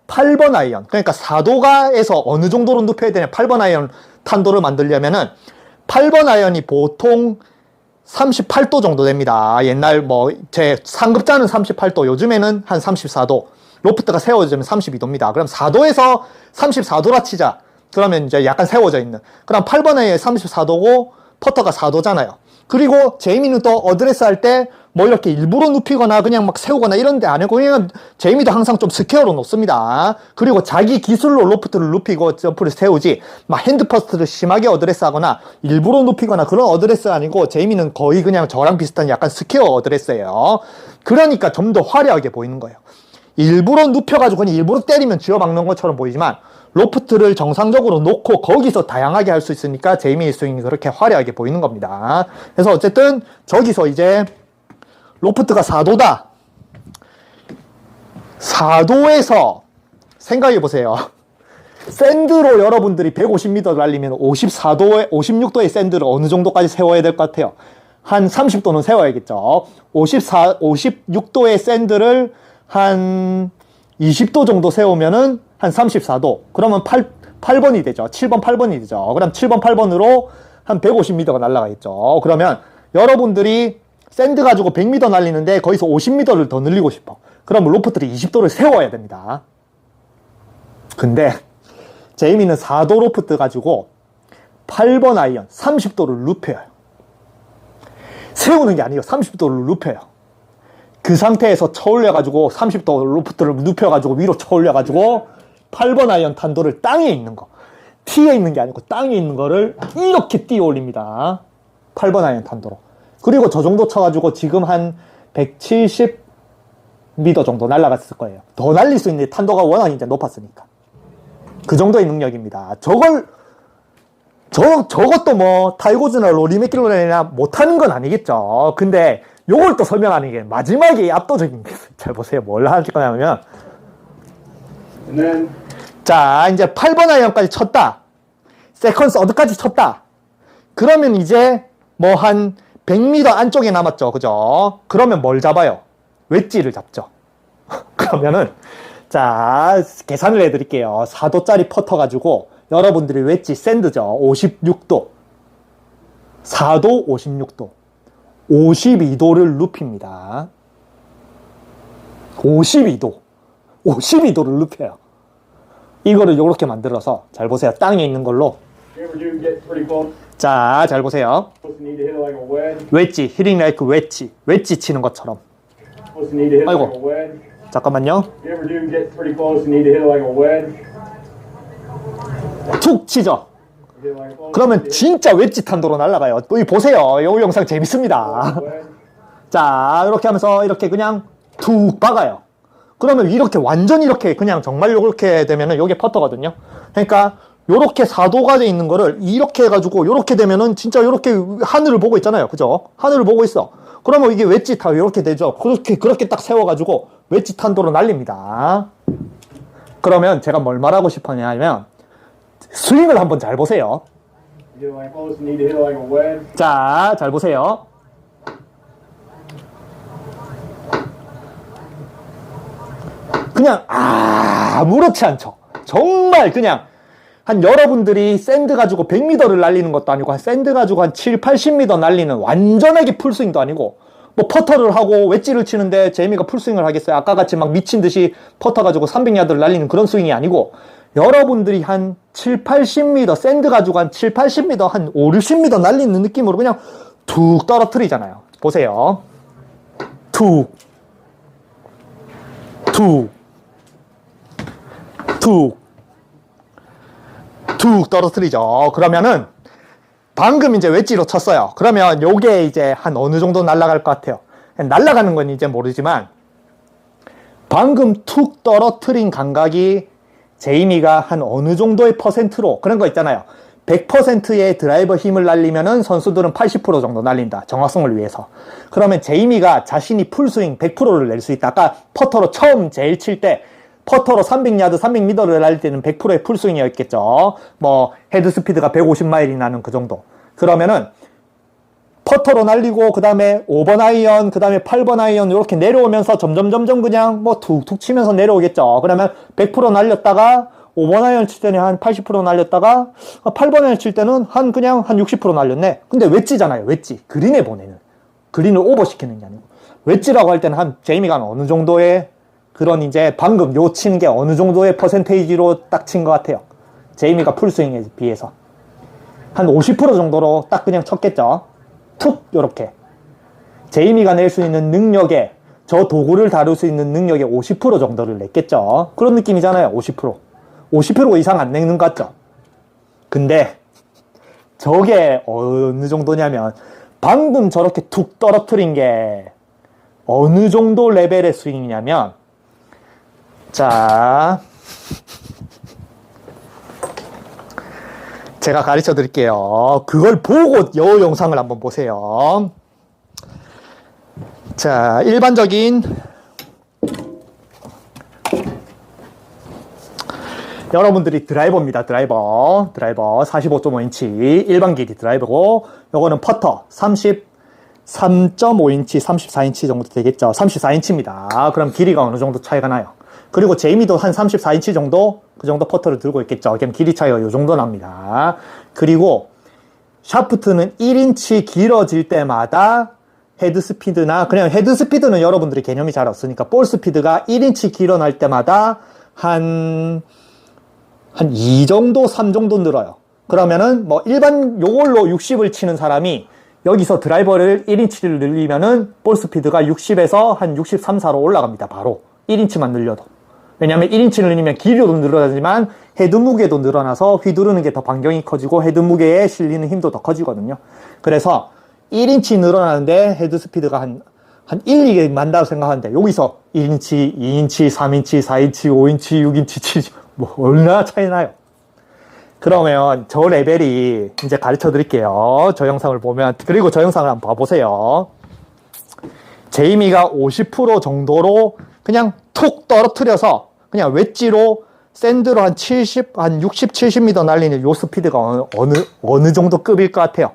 8번 아이언. 그러니까 4도가에서 어느 정도로 눕혀야 되냐. 8번 아이언 탄도를 만들려면은 8번 아이언이 보통 38도 정도 됩니다. 옛날 뭐 제 상급자는 38도, 요즘에는 한 34도. 로프트가 세워지면 32도입니다. 그럼 4도에서 34도라 치자. 그러면 이제 약간 세워져 있는. 그럼 8번 아이언이 34도고 퍼터가 4도잖아요. 그리고 제이미는 또 어드레스 할 때 뭐 이렇게 일부러 눕히거나 그냥 막 세우거나 이런 데 아니고 그냥 제이미도 항상 좀 스퀘어로 놓습니다. 그리고 자기 기술로 로프트를 눕히고 점프를 세우지 막 핸드 퍼스트를 심하게 어드레스 하거나 일부러 눕히거나 그런 어드레스가 아니고 제이미는 거의 그냥 저랑 비슷한 약간 스퀘어 어드레스예요. 그러니까 좀 더 화려하게 보이는 거예요. 일부러 눕혀가지고 그냥 일부러 때리면 쥐어박는 것처럼 보이지만 로프트를 정상적으로 놓고 거기서 다양하게 할 수 있으니까 제이미의 스윙이 그렇게 화려하게 보이는 겁니다. 그래서 어쨌든 저기서 이제 로프트가 4도다. 4도에서 생각해 보세요. 샌드로 여러분들이 150m 날리면 56도의 샌드를 어느 정도까지 세워야 될 것 같아요? 한 30도는 세워야겠죠. 56도의 샌드를 한 20도 정도 세우면은 한 34도. 그러면 8번이 되죠. 7번, 8번이 되죠. 그럼 7번, 8번으로 한 150m가 날아가겠죠. 그러면 여러분들이 샌드 가지고 100m 날리는데 거기서 50m를 더 늘리고 싶어. 그럼 로프트를 20도를 세워야 됩니다. 근데 제이미는 4도 로프트 가지고 8번 아이언 30도를 눕혀요. 세우는 게 아니에요. 30도를 눕혀요. 그 상태에서 쳐올려가지고 30도 로프트를 눕혀가지고 위로 쳐올려가지고 8번 아이언 탄도를 땅에 있는 거, 티에 있는 게 아니고 땅에 있는 거를 이렇게 띄어 올립니다. 8번 아이언 탄도로. 그리고 저 정도 쳐가지고 지금 한 170m 정도 날아갔을 거예요. 더 날릴 수 있는 탄도가 워낙 이제 높았으니까. 그 정도의 능력입니다. 저것도 뭐 타이거즈나 로리 맥길로렌이나 못하는 건 아니겠죠. 근데 요걸 또 설명하는 게 마지막에 압도적인 게, 잘 보세요. 뭘 할 거냐면, 자, 이제 8번 아이언까지 쳤다. 세컨 서드까지 쳤다. 그러면 이제 뭐 한 100m 안쪽에 남았죠. 그죠? 그러면 뭘 잡아요? 웨지를 잡죠. 그러면은, 자, 계산을 해드릴게요. 4도짜리 퍼터 가지고 여러분들이 웨지 샌드죠. 56도. 4도 56도. 52도를 눕힙니다. 52도를 눕혀요. 이거를 이렇게 만들어서, 잘 보세요. 땅에 있는 걸로. 자, 잘 보세요. 웨지, 히팅 라이크 웨지. 웨지 치는 것처럼. 아이고, 잠깐만요. 툭 치죠. 그러면 진짜 웨지 탄도로 날아가요. 또 보세요. 이 영상 재밌습니다. 자, 이렇게 하면서 이렇게 그냥 툭 박아요. 그러면 이렇게 완전히 이렇게 그냥 정말 이렇게 되면은 이게 퍼터거든요. 그러니까 요렇게 4도가 돼 있는 거를 이렇게 해가지고 요렇게 되면은 진짜 요렇게 하늘을 보고 있잖아요. 그죠? 하늘을 보고 있어. 그러면 이게 웨지 타 이렇게 되죠. 그렇게 딱 세워가지고 웨지 탄도로 날립니다. 그러면 제가 뭘 말하고 싶었냐면 스윙을 한번 잘 보세요. 자, 잘 보세요. 그냥 아무렇지 않죠. 정말 그냥 한 여러분들이 샌드 가지고 100m를 날리는 것도 아니고 한 샌드 가지고 한 7, 80m 날리는 완전하게 풀스윙도 아니고 뭐 퍼터를 하고 웨지를 치는데 제이미가 풀스윙을 하겠어요? 아까 같이 막 미친 듯이 퍼터 가지고 300야드를 날리는 그런 스윙이 아니고 여러분들이 한 7, 80m 샌드 가지고 한 7, 80m 한 5, 60m 날리는 느낌으로 그냥 툭 떨어뜨리잖아요. 보세요. 툭 툭 툭 툭 떨어뜨리죠. 그러면은 방금 이제 웨지로 쳤어요. 그러면 요게 이제 한 어느 정도 날아갈 것 같아요. 날아가는 건 이제 모르지만 방금 툭 떨어뜨린 감각이 제이미가 한 어느 정도의 퍼센트로 그런 거 있잖아요. 100%의 드라이버 힘을 날리면은 선수들은 80% 정도 날린다. 정확성을 위해서. 그러면 제이미가 자신이 풀스윙 100%를 낼 수 있다. 아까 퍼터로 처음 제일 칠 때 퍼터로 300야드, 300m를 날릴 때는 100%의 풀스윙이었겠죠. 뭐 헤드 스피드가 150마일이 나는 그 정도. 그러면은 퍼터로 날리고 그 다음에 5번 아이언, 그 다음에 8번 아이언 이렇게 내려오면서 점점 그냥 뭐 툭툭 치면서 내려오겠죠. 그러면 100% 날렸다가 5번 아이언 칠 때는 한 80% 날렸다가 8번 아이언 칠 때는 그냥 한 60% 날렸네. 근데 웨지잖아요. 웨지. 그린에 보내는. 그린을 오버시키는 게 아니고. 웨지라고 할 때는 한 제이미가 어느 정도의 그런 이제 방금 요 치는 게 어느 정도의 퍼센테이지로 딱 친 것 같아요. 제이미가 풀스윙에 비해서. 한 50% 정도로 딱 그냥 쳤겠죠. 툭 요렇게. 제이미가 낼 수 있는 능력에 저 도구를 다룰 수 있는 능력의 50% 정도를 냈겠죠. 그런 느낌이잖아요. 50%. 50% 이상 안 내는 것 같죠. 근데 저게 어느 정도냐면 방금 저렇게 툭 떨어뜨린 게 어느 정도 레벨의 스윙이냐면 자 제가 가르쳐 드릴게요. 그걸 보고 요 영상을 한번 보세요. 자, 일반적인 여러분들이 드라이버입니다. 드라이버 45.5인치 일반 길이 드라이버고 요거는 퍼터 33.5인치 34인치 정도 되겠죠. 34인치입니다. 그럼 길이가 어느 정도 차이가 나요. 그리고 제이미도 한 34인치 정도 그 정도 퍼터를 들고 있겠죠. 그럼 길이 차이가 요 정도 납니다. 그리고 샤프트는 1인치 길어질 때마다 헤드 스피드나 그냥 헤드 스피드는 여러분들이 개념이 잘 없으니까 볼 스피드가 1인치 길어날 때마다 한 2 정도, 3 정도 늘어요. 그러면은 뭐 일반 요걸로 60을 치는 사람이 여기서 드라이버를 1인치를 늘리면은 볼 스피드가 60에서 한 63, 4로 올라갑니다. 바로 1인치만 늘려도. 왜냐하면 1인치를 늘리면 길이도 늘어나지만 헤드 무게도 늘어나서 휘두르는 게 더 반경이 커지고 헤드 무게에 실리는 힘도 더 커지거든요. 그래서 1인치 늘어나는데 헤드 스피드가 한 1, 2개 만다고 생각하는데 여기서 1인치, 2인치, 3인치, 4인치, 5인치, 6인치, 7인치 뭐 얼마나 차이 나요? 그러면 저 레벨이 이제 가르쳐 드릴게요. 저 영상을 보면 그리고 저 영상을 한번 봐보세요. 제이미가 50% 정도로 그냥 툭 떨어뜨려서 그냥 웨지로 샌드로 한 60, 70m 날리는 요 스피드가 어느 정도 급일 것 같아요.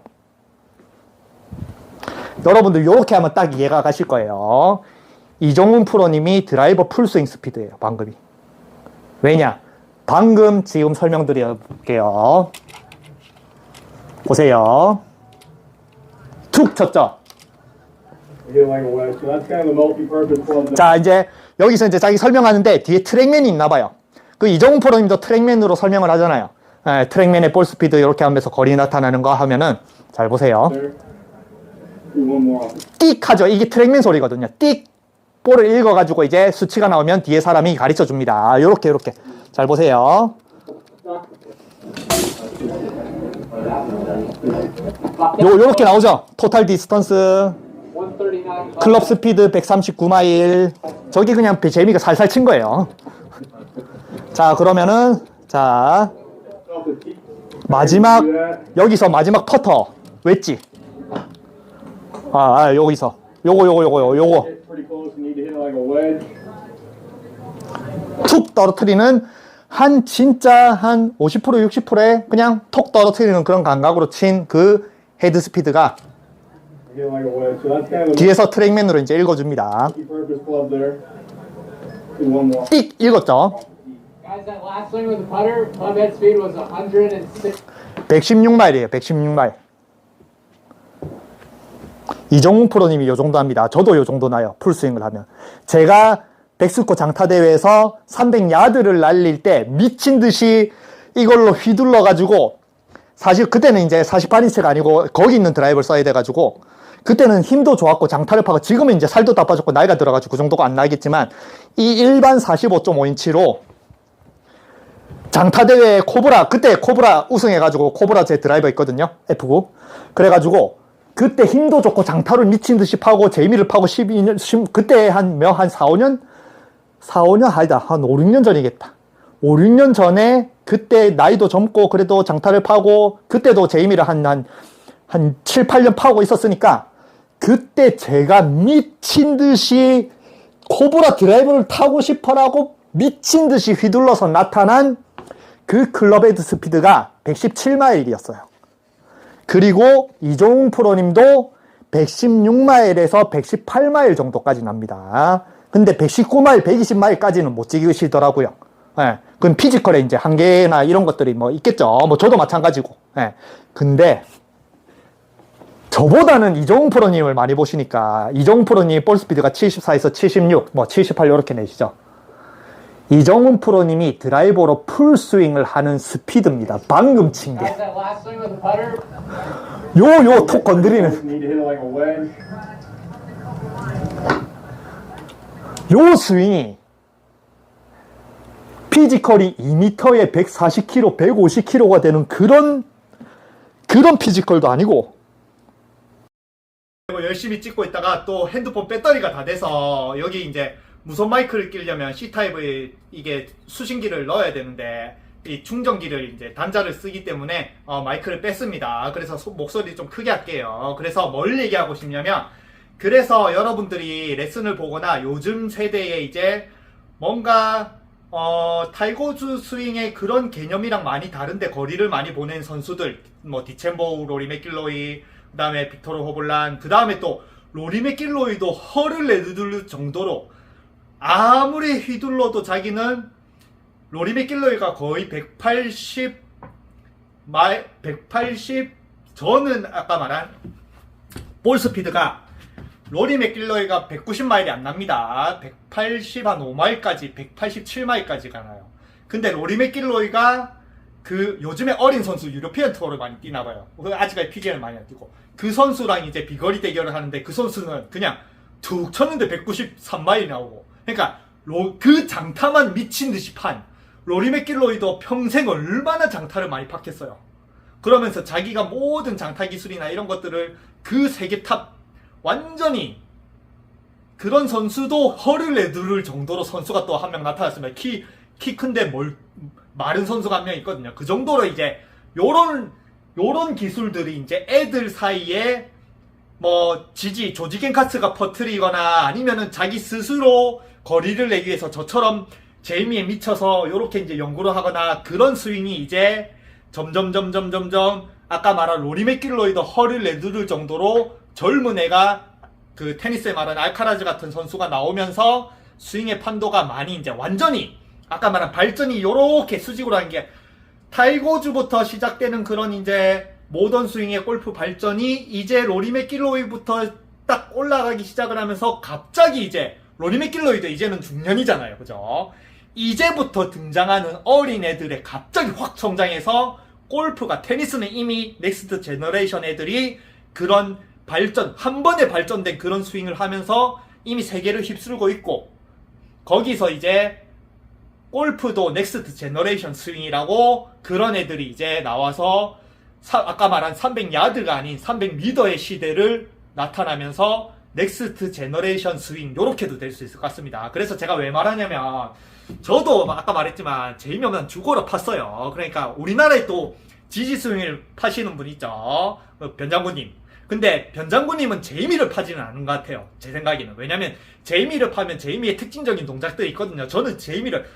여러분들 요렇게 하면 딱 이해가 가실 거예요. 이종훈 프로님이 드라이버 풀스윙 스피드예요. 방금이. 왜냐? 방금 지금 설명드려 볼게요. 보세요. 툭 쳤죠? 자, 이제 여기서 이제 자기 설명하는데 뒤에 트랙맨이 있나 봐요. 그 이종훈 프로님도 트랙맨으로 설명을 하잖아요. 트랙맨의 볼 스피드 이렇게 하면서 거리 나타나는 거 하면은 잘 보세요. 띡 하죠. 이게 트랙맨 소리거든요. 띡 볼을 읽어가지고 이제 수치가 나오면 뒤에 사람이 가르쳐 줍니다. 요렇게 잘 보세요. 요렇게 나오죠. 토탈 디스턴스 클럽 스피드 139마일. 저기 그냥 재미가 살살 친 거예요. 자, 그러면은 자 마지막 여기서 마지막 퍼터 웨지. 여기서 요거 툭 떨어뜨리는 진짜 한 50% 60%에 그냥 톡 떨어뜨리는 그런 감각으로 친 그 헤드 스피드가 뒤에서 트랙맨으로 이제 읽어줍니다. Do one more. 띡 읽었죠. Guys, that last swing with the putter, club head speed was 106. 116마일이에요. 116마일. 이정훈 프로님이 요 정도 합니다. 저도 요 정도 나요. 풀스윙을 하면. 제가 백스코 장타대회에서 300야드를 날릴 때 미친 듯이 이걸로 휘둘러가지고, 사실 그때는 이제 48인치가 아니고 거기 있는 드라이버를 써야 돼가지고, 그때는 힘도 좋았고 장타를 파고, 지금은 이제 살도 다 빠졌고 나이가 들어가지고 그 정도가 안 나겠지만, 이 일반 45.5인치로 장타대회 코브라, 그때 코브라 우승해가지고, 코브라 제 드라이버 있거든요. F9. 그래가지고 그때 힘도 좋고 장타를 미친 듯이 파고 재미를 파고 12년, 그때 한 4, 5년? 4, 5년? 아니다. 한 5, 6년 전이겠다. 5, 6년 전에 그때 나이도 젊고 그래도 장타를 파고, 그때도 제이미를 한 7, 8년 파고 있었으니까, 그때 제가 미친 듯이 코브라 드라이버를 타고 싶어라고 미친 듯이 휘둘러서 나타난 그 클럽 헤드 스피드가 117마일이었어요. 그리고 이종웅 프로님도 116마일에서 118마일 정도까지 납니다. 근데 119마일, 120마일까지는 못 찍으시더라고요. 예. 그건 피지컬에 이제 한계나 이런 것들이 뭐 있겠죠. 뭐 저도 마찬가지고. 예. 근데 저보다는 이종웅 프로님을 많이 보시니까, 이종웅 프로님 볼 스피드가 74에서 76, 뭐 78 이렇게 내시죠. 이정훈 프로님이 드라이버로 풀스윙을 하는 스피드입니다. 방금 친 게. Guys, that last swing with the putter, 요 톡 건드리는 Need to hit it like a wedge. 요 스윙이 피지컬이 2m에 140kg, 150kg가 되는 그런 피지컬도 아니고, 열심히 찍고 있다가 또 핸드폰 배터리가 다 돼서, 여기 이제 무선 마이크를 끼려면 C타입의 이게 수신기를 넣어야 되는데, 이 충전기를 이제 단자를 쓰기 때문에 마이크를 뺐습니다. 그래서 목소리 좀 크게 할게요. 그래서 뭘 얘기하고 싶냐면, 그래서 여러분들이 레슨을 보거나 요즘 세대에 이제 뭔가 타이거즈 스윙의 그런 개념이랑 많이 다른데 거리를 많이 보낸 선수들, 뭐 디첸보, 로리 맥길로이, 그 다음에 빅토르 호블란, 그 다음에 또 로리 맥길로이도 허를 내두를 정도로 아무리 휘둘러도 자기는, 로리 맥길로이가 거의 180, 저는 아까 말한 볼 스피드가 로리 맥길로이가 190마일이 안 납니다. 180 한 5마일까지, 187마일까지 가나요. 근데 로리 맥길로이가 그 요즘에 어린 선수 유로피언 투어를 많이 뛰나봐요. 아직까지 PGA를 많이 안 뛰고, 그 선수랑 이제 비거리 대결을 하는데, 그 선수는 그냥 툭 쳤는데 193마일이 나오고, 그러니까 그 장타만 미친 듯이 판 로리 맥길로이도 평생 얼마나 장타를 많이 팠겠어요. 그러면서 자기가 모든 장타 기술이나 이런 것들을 그 세계 탑 완전히, 그런 선수도 허를 내두를 정도로 선수가 또 한 명 나타났습니다. 키 큰데 마른 선수가 한 명 있거든요. 그 정도로 이제 요런 기술들이 이제 애들 사이에 뭐 조지 겐카스가 퍼뜨리거나 아니면은 자기 스스로 거리를 내기 위해서 저처럼 제이미에 미쳐서 요렇게 이제 연구를 하거나, 그런 스윙이 이제 점점 아까 말한 로리 맥길로이도 허를 내두를 정도로 젊은 애가, 그 테니스에 말한 알카라즈 같은 선수가 나오면서 스윙의 판도가 많이 이제 완전히 아까 말한 발전이 요렇게 수직으로 한 게, 타이거즈부터 시작되는 그런 이제 모던 스윙의 골프 발전이 이제 로리 맥길로이부터 딱 올라가기 시작을 하면서, 갑자기 이제 로리 맥길로이도 이제는 중년이잖아요. 그죠? 이제부터 등장하는 어린 애들의 갑자기 확 성장해서 골프가, 테니스는 이미 넥스트 제너레이션 애들이 그런 발전, 한 번에 발전된 그런 스윙을 하면서 이미 세계를 휩쓸고 있고, 거기서 이제 골프도 넥스트 제너레이션 스윙이라고 그런 애들이 이제 나와서 아까 말한 300야드가 아닌 300m의 시대를 나타나면서 넥스트 제너레이션 스윙, 요렇게도 될 수 있을 것 같습니다. 그래서 제가 왜 말하냐면, 저도 아까 말했지만 제이미보단 죽어라 팠어요. 그러니까 우리나라에 또 지지 스윙을 파시는 분 있죠, 변장군님. 근데 변장군님은 제이미를 파지는 않은 것 같아요, 제 생각에는. 왜냐면 제이미를 파면 제이미의 특징적인 동작들이 있거든요. 저는 제이미를,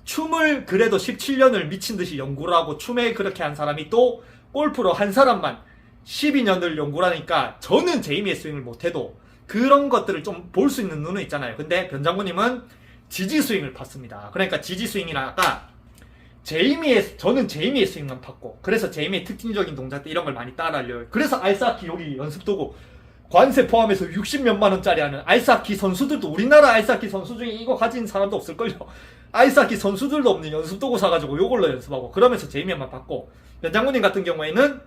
춤을 그래도 17년을 미친듯이 연구를 하고 춤에 그렇게 한 사람이 또 골프로 한 사람만 12년을 연구를 하니까, 저는 제이미의 스윙을 못해도 그런 것들을 좀 볼 수 있는 눈은 있잖아요. 근데 변장군님은 지지 스윙을 팠습니다. 그러니까 지지 스윙이랑 아까 저는 제이미의 스윙만 팠고, 그래서 제이미의 특징적인 동작들 이런 걸 많이 따라하려고. 그래서 아이스하키 여기 연습도구 관세 포함해서 60몇만 원짜리 하는 아이스하키 선수들도, 우리나라 아이스하키 선수 중에 이거 가진 사람도 없을걸요. 아이스하키 선수들도 없는 연습도구 사가지고 요걸로 연습하고, 그러면서 제이미만 팠고, 연장군님 같은 경우에는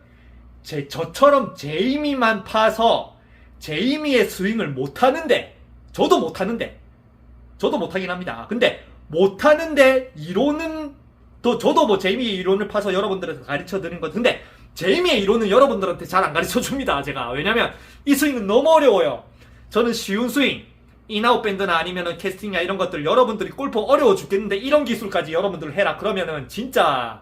저처럼 제이미만 파서 제이미의 스윙을 못하는데, 저도 못하긴 합니다. 근데 못하는데 이론은 저도 뭐 제이미의 이론을 파서 여러분들한테 가르쳐 드린 것 같은데, 제이미의 이론은 여러분들한테 잘 안 가르쳐 줍니다, 제가. 왜냐면 이 스윙은 너무 어려워요. 저는 쉬운 스윙, 인아웃 밴드나 아니면은 캐스팅이나 이런 것들 여러분들이 골프 어려워 죽겠는데 이런 기술까지 여러분들 해라 그러면은 진짜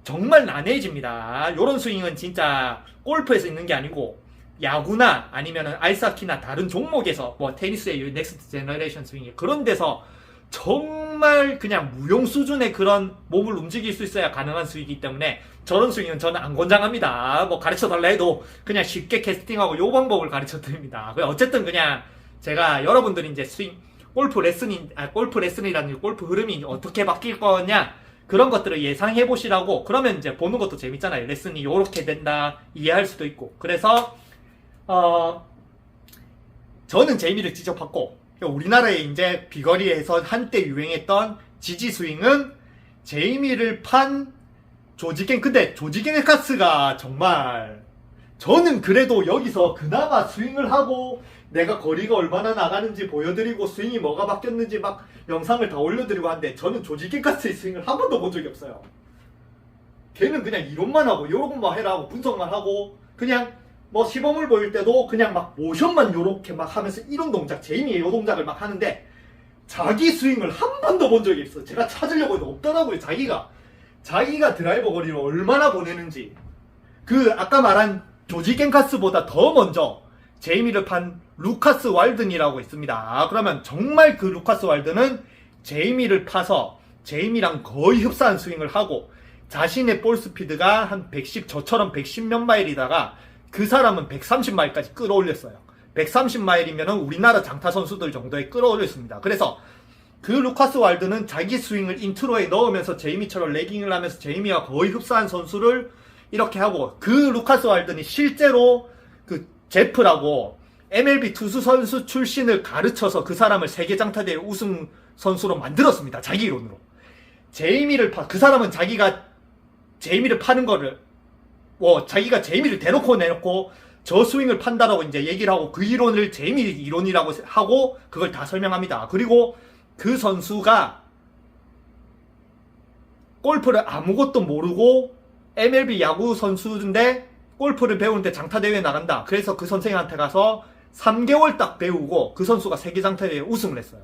정말 난해해집니다. 요런 스윙은 진짜 골프에서 있는 게 아니고 야구나 아니면은 아이스하키나 다른 종목에서, 뭐 테니스의 넥스트 제너레이션 스윙이 그런 데서 정말 그냥 무용 수준의 그런 몸을 움직일 수 있어야 가능한 스윙이기 때문에 저런 스윙은 저는 안 권장합니다. 뭐 가르쳐 달라 해도 그냥 쉽게 캐스팅하고 요 방법을 가르쳐 드립니다. 어쨌든 그냥 제가 여러분들이 이제 골프 레슨이라는 골프 흐름이 어떻게 바뀔 거냐 그런 것들을 예상해 보시라고. 그러면 이제 보는 것도 재밌잖아요. 레슨이 요렇게 된다 이해할 수도 있고. 그래서 저는 제이미를 직접 봤고, 우리나라에 이제 비거리에서 한때 유행했던 지지 스윙은 제이미를 판 근데 조지 겐카스가 정말, 저는 그래도 여기서 그나마 스윙을 하고 내가 거리가 얼마나 나가는지 보여드리고 스윙이 뭐가 바뀌었는지 막 영상을 다 올려드리고 하는데, 저는 조지 겐카스의 스윙을 한 번도 본 적이 없어요. 걔는 그냥 이론만 하고 요런만 해라 하고 분석만 하고, 그냥 뭐 시범을 보일 때도 그냥 막 모션만 요렇게 막 하면서 이런 동작, 제이미의 요 동작을 막 하는데 자기 스윙을 한 번도 본 적이 없어. 제가 찾으려고 해도 없더라고요. 자기가 드라이버 거리를 얼마나 보내는지. 아까 말한 조지 겐카스보다 더 먼저 제이미를 판 루카스 왈든이라고 있습니다. 그러면 정말 그 루카스 왈든은 제이미를 파서 제이미랑 거의 흡사한 스윙을 하고, 자신의 볼 스피드가 한 110, 저처럼 110몇 마일이다가 그 사람은 130마일까지 끌어올렸어요. 130마일이면 우리나라 장타 선수들 정도에 끌어올렸습니다. 그래서 그 루카스 왈드는 자기 스윙을 인트로에 넣으면서 제이미처럼 레깅을 하면서 제이미와 거의 흡사한 선수를 이렇게 하고, 그 루카스 왈드는 실제로 그 제프라고 MLB 투수 선수 출신을 가르쳐서 그 사람을 세계장타대회 우승 선수로 만들었습니다. 자기 이론으로. 그 사람은 자기가 제이미를 파는 거를, 자기가 제이미를 대놓고 내놓고 저 스윙을 판다라고 이제 얘기를 하고, 그 이론을 제이미 이론이라고 하고 그걸 다 설명합니다. 그리고 그 선수가 골프를 아무것도 모르고 MLB 야구 선수인데 골프를 배우는데 장타대회에 나간다. 그래서 그 선생한테 가서 3개월 딱 배우고 그 선수가 세계장타대회에 우승을 했어요.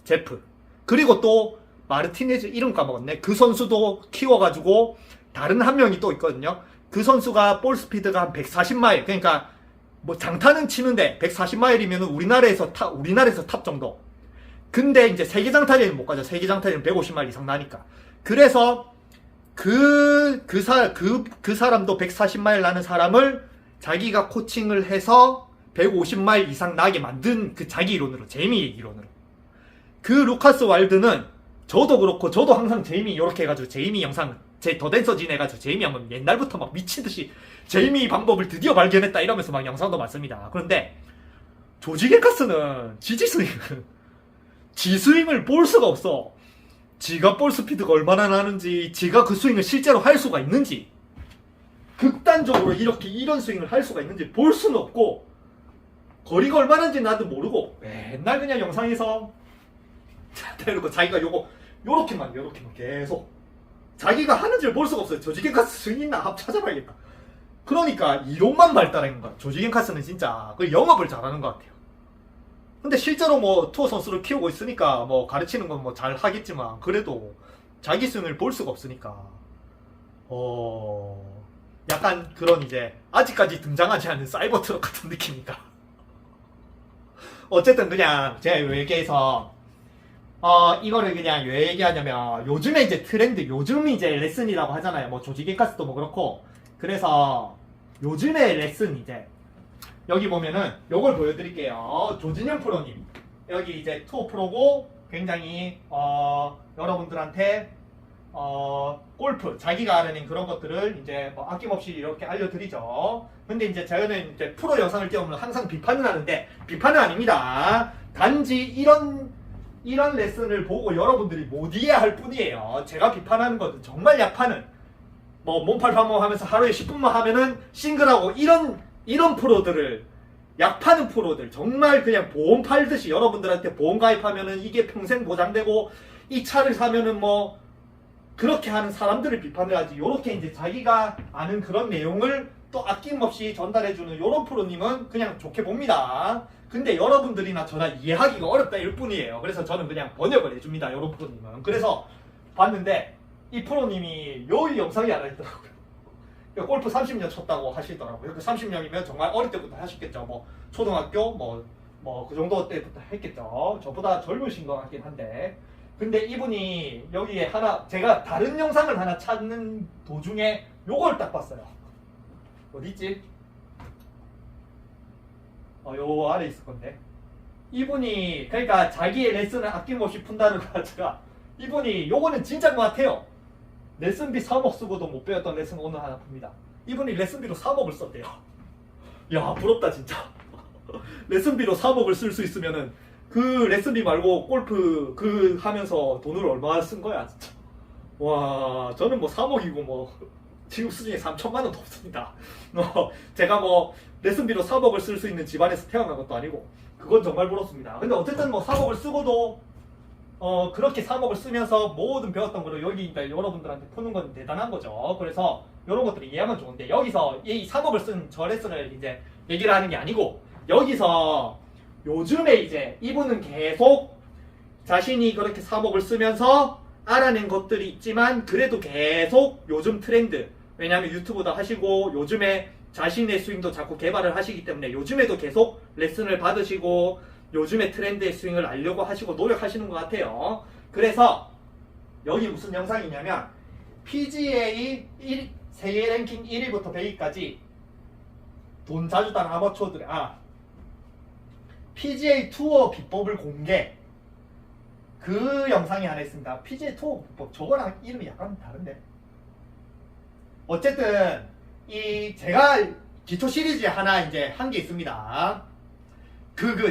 제프. 그리고 또 마르티네즈, 이름 까먹었네. 그 선수도 키워가지고 다른 한 명이 또 있거든요. 그 선수가 볼 스피드가 한 140마일, 그러니까 뭐 장타는 치는데 140마일이면 우리나라에서 탑 정도. 근데 이제 세계장타대회는 못 가죠. 세계장타대회는 150마일 이상 나니까. 그래서 그 사람도 140마일 나는 사람을 자기가 코칭을 해서 150마일 이상 나게 만든 그 자기 이론으로, 제이미의 이론으로. 그 루카스 왈드는 저도 그렇고, 저도 항상 제이미 이렇게 해가지고 제이미 영상 더 댄서진 해가지고 제이미 하면 옛날부터 막 미친듯이 제이미 방법을 드디어 발견했다 이러면서 막 영상도 많습니다. 그런데 조지 겐카스는 지지 스윙을 볼 수가 없어. 지가 볼 스피드가 얼마나 나는지, 지가 그 스윙을 실제로 할 수가 있는지, 극단적으로 이런 스윙을 할 수가 있는지 볼 수는 없고, 거리가 얼마나인지 나도 모르고 맨날 그냥 영상에서 이러고 자기가 요렇게만 계속 자기가 하는지를 볼 수가 없어요. 조지 겐카스 스윙 있나? 한번 찾아봐야겠다. 그러니까 이론만 발달한 거야. 조지 겐카스는 진짜 그 영업을 잘하는 것 같아요. 근데 실제로 뭐 투어 선수를 키우고 있으니까 뭐 가르치는 건 뭐 잘 하겠지만, 그래도 자기 스윙을 볼 수가 없으니까 약간 그런 이제 아직까지 등장하지 않은 사이버 트럭 같은 느낌이다. 어쨌든 그냥 제가 요 얘기해서 이거를 그냥 왜 얘기하냐면, 요즘에 이제 트렌드, 요즘 이제 레슨이라고 하잖아요. 뭐 조지 겐카스도 뭐 그렇고. 그래서 요즘에 레슨, 이제 여기 보면은 요걸 보여드릴게요. 조진현 프로님 여기 이제 투어 프로고 굉장히 여러분들한테 골프 자기가 아는 그런 것들을 이제 뭐 아낌없이 이렇게 알려드리죠. 근데 이제 저는 이제 프로 영상을 띄우면 항상 비판은 하는데 비판은 아닙니다. 단지 이런 레슨을 보고 여러분들이 못 이해할 뿐이에요. 제가 비판하는 것은 정말 약파는 뭐 몸팔 반복하면서 하루에 10분만 하면은 싱글하고 이런 프로들을 약파는 프로들 정말 그냥 보험 팔듯이 여러분들한테 보험 가입하면은 이게 평생 보장되고 이 차를 사면은 뭐 그렇게 하는 사람들을 비판을 하지 요렇게 이제 자기가 아는 그런 내용을 또 아낌없이 전달해주는 요런 프로님은 그냥 좋게 봅니다. 근데 여러분들이나 저나 이해하기가 어렵다 일 뿐이에요. 그래서 저는 그냥 번역을 해줍니다. 요런 프로님은. 그래서 봤는데 이 프로님이 요 영상이 하나 있더라고요. 골프 30년 쳤다고 하시더라고요. 그 30년이면 정말 어릴 때부터 하셨겠죠. 뭐 초등학교 뭐 그 정도 때부터 했겠죠. 저보다 젊으신 것 같긴 한데. 근데 이분이 여기에 하나 제가 다른 영상을 하나 찾는 도중에 요걸 딱 봤어요. 어디 있지? 요 아래 있을 건데. 이분이 그러니까 자기의 레슨을 아낌없이 푼다는 것 자체가 이분이 요거는 진짜인 것 같아요. 레슨비 3억 쓰고도 못 배웠던 레슨 오늘 하나 풉니다. 이분이 레슨비로 3억을 썼대요. 야 부럽다 진짜. 레슨비로 3억을 쓸 수 있으면은 그 레슨비 말고 골프 그 하면서 돈을 얼마 쓴 거야 진짜. 와 저는 뭐 3억이고 뭐 지금 수준에 3천만 원도 없습니다. 제가 뭐 레슨비로 3억을 쓸 수 있는 집안에서 태어난 것도 아니고 그건 정말 부럽습니다. 근데 어쨌든 뭐 3억을 쓰고도 그렇게 3억을 쓰면서 모든 배웠던 거를 여기 여러분들한테 푸는 건 대단한 거죠. 그래서 이런 것들을 이해하면 좋은데 여기서 이 3억을 쓴 저 레슨을 이제 얘기를 하는 게 아니고 여기서 요즘에 이제 이분은 계속 자신이 그렇게 3억을 쓰면서 알아낸 것들이 있지만 그래도 계속 요즘 트렌드 왜냐하면 유튜브도 하시고 요즘에 자신의 스윙도 자꾸 개발을 하시기 때문에 요즘에도 계속 레슨을 받으시고 요즘의 트렌드의 스윙을 알려고 하시고 노력하시는 것 같아요. 그래서 여기 무슨 영상이냐면 PGA 세계 랭킹 1위부터 100위까지 돈 자주 따는 아마추어들의 PGA 투어 비법을 공개 그 영상이 하나 있습니다. PGA 투어 비법 저거랑 이름이 약간 다른데 어쨌든 이 제가 기초 시리즈에 하나 이제 한 게 있습니다.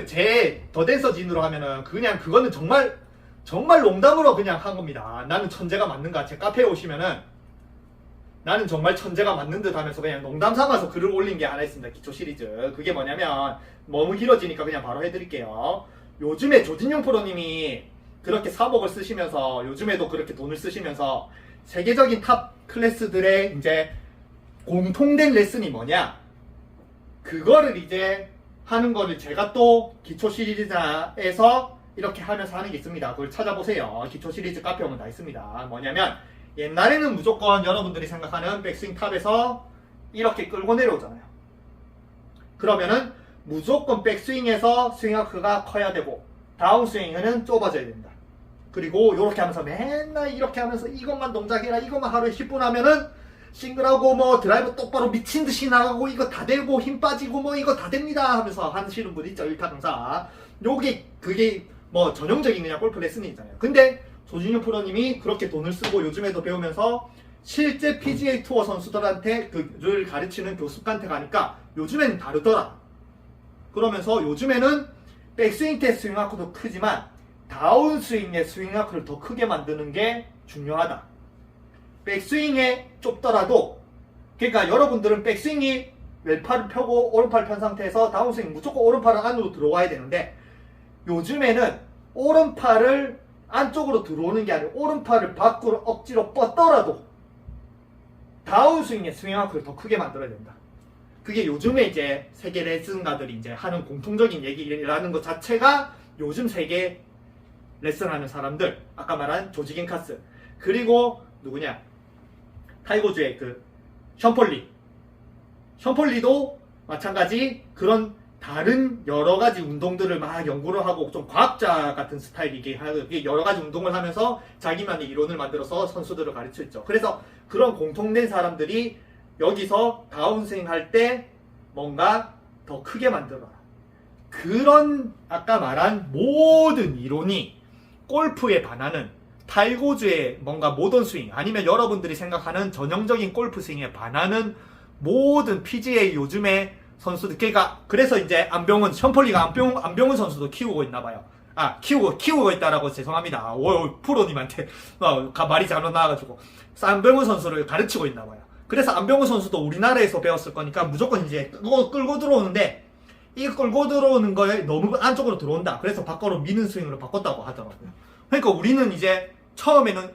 제 더댄서 진으로 하면은 그냥 그거는 정말 농담으로 그냥 한 겁니다. 나는 천재가 맞는가 제 카페에 오시면은 나는 정말 천재가 맞는 듯 하면서 그냥 농담 삼아서 글을 올린 게 하나 있습니다. 기초 시리즈. 그게 뭐냐면 너무 길어지니까 그냥 바로 해드릴게요. 요즘에 조진용 프로님이 그렇게 3억을 쓰시면서 요즘에도 그렇게 돈을 쓰시면서 세계적인 탑 클래스들의 이제 공통된 레슨이 뭐냐 그거를 이제 하는 거를 제가 또 기초 시리즈에서 이렇게 하면서 하는 게 있습니다. 그걸 찾아보세요. 기초 시리즈 카페 오면 다 있습니다. 뭐냐면 옛날에는 무조건 여러분들이 생각하는 백스윙 탑에서 이렇게 끌고 내려오잖아요. 그러면은 무조건 백스윙에서 스윙아크가 커야 되고 다운스윙은 좁아져야 된다. 그리고 이렇게 하면서 맨날 이렇게 하면서 이것만 동작해라 이것만 하루에 10분 하면은 싱글하고 뭐 드라이브 똑바로 미친 듯이 나가고 이거 다 되고 힘 빠지고 뭐 이거 다 됩니다 하면서 하시는 분 있죠. 일타 강사. 그게 뭐 전형적인 그냥 골프 레슨이잖아요. 근데 조진용 프로님이 그렇게 돈을 쓰고 요즘에도 배우면서 실제 PGA 투어 선수들한테 그를 가르치는 교습한테 가니까 요즘에는 다르더라. 그러면서 요즘에는 백스윙 때 스윙 아크도 크지만 다운스윙의 스윙 아크를 더 크게 만드는 게 중요하다. 백스윙에 좁더라도 그러니까 여러분들은 백스윙이 왼팔을 펴고 오른팔 편 상태에서 다운스윙 무조건 오른팔은 안으로 들어와야 되는데 요즘에는 오른팔을 안쪽으로 들어오는 게 아니라 오른팔을 밖으로 억지로 뻗더라도 다운스윙의 스윙 아크를 더 크게 만들어야 된다. 그게 요즘에 이제 세계 레슨가들이 이제 하는 공통적인 얘기라는 것 자체가 요즘 세계 레슨하는 사람들 아까 말한 조지 겐카스 그리고 누구냐 타이거즈의 그 션폴리도 마찬가지 그런 다른 여러 가지 운동들을 막 연구를 하고 좀 과학자 같은 스타일이게 여러 가지 운동을 하면서 자기만의 이론을 만들어서 선수들을 가르쳐 있죠. 그래서 그런 공통된 사람들이 여기서 다운스윙 할 때 뭔가 더 크게 만들어라. 그런 아까 말한 모든 이론이 골프에 반하는 탈고주의 뭔가 모던 스윙 아니면 여러분들이 생각하는 전형적인 골프 스윙에 반하는 모든 PGA 요즘의 선수들 그래서 이제 안병훈 션폴리가 안병훈 선수도 키우고 있나 봐요. 키우고 있다라고 죄송합니다. 프로님한테 말이 잘못 나와가지고 안병훈 선수를 가르치고 있나 봐요. 그래서 안병훈 선수도 우리나라에서 배웠을 거니까 무조건 이제 끌고 들어오는데 이 끌고 들어오는 거에 너무 안쪽으로 들어온다. 그래서 밖으로 미는 스윙으로 바꿨다고 하더라고요. 그러니까 우리는 이제 처음에는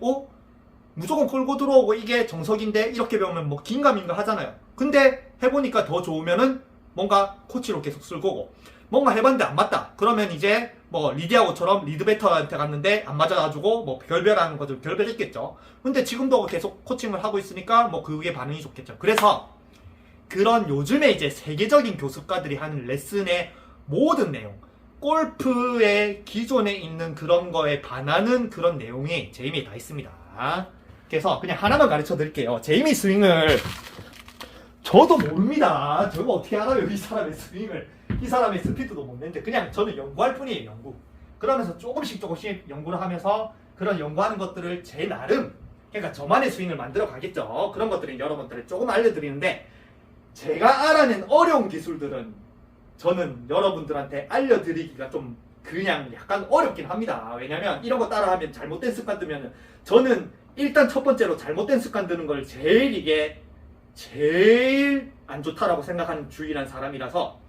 무조건 끌고 들어오고 이게 정석인데 이렇게 배우면 뭐 긴가민가 하잖아요. 근데 해보니까 더 좋으면은 뭔가 코치로 계속 쓸 거고 뭔가 해봤는데 안 맞다. 그러면 이제 뭐 리디아고처럼 리드베터한테 갔는데 안 맞아가지고 뭐 결별하는 거죠. 결별했겠죠. 근데 지금도 계속 코칭을 하고 있으니까 뭐 그게 반응이 좋겠죠. 그래서 그런 요즘에 이제 세계적인 교습가들이 하는 레슨의 모든 내용, 골프의 기존에 있는 그런 거에 반하는 그런 내용이 제이미에 다 있습니다. 그래서 그냥 하나만 가르쳐 드릴게요. 제이미 스윙을 저도 모릅니다. 저거 어떻게 알아요? 이 사람의 스윙을. 이 사람의 스피드도 못 내는데 그냥 저는 연구할 뿐이에요. 연구. 그러면서 조금씩 연구를 하면서 그런 연구하는 것들을 제 나름 그러니까 저만의 스윙을 만들어 가겠죠. 그런 것들은 여러분들에 조금 알려드리는데 제가 알아낸 어려운 기술들은 저는 여러분들한테 알려드리기가 좀 그냥 약간 어렵긴 합니다. 왜냐면 이런 거 따라하면 잘못된 습관 들면 저는 일단 첫 번째로 잘못된 습관 드는 걸 제일 안 좋다라고 생각하는 주의란 사람이라서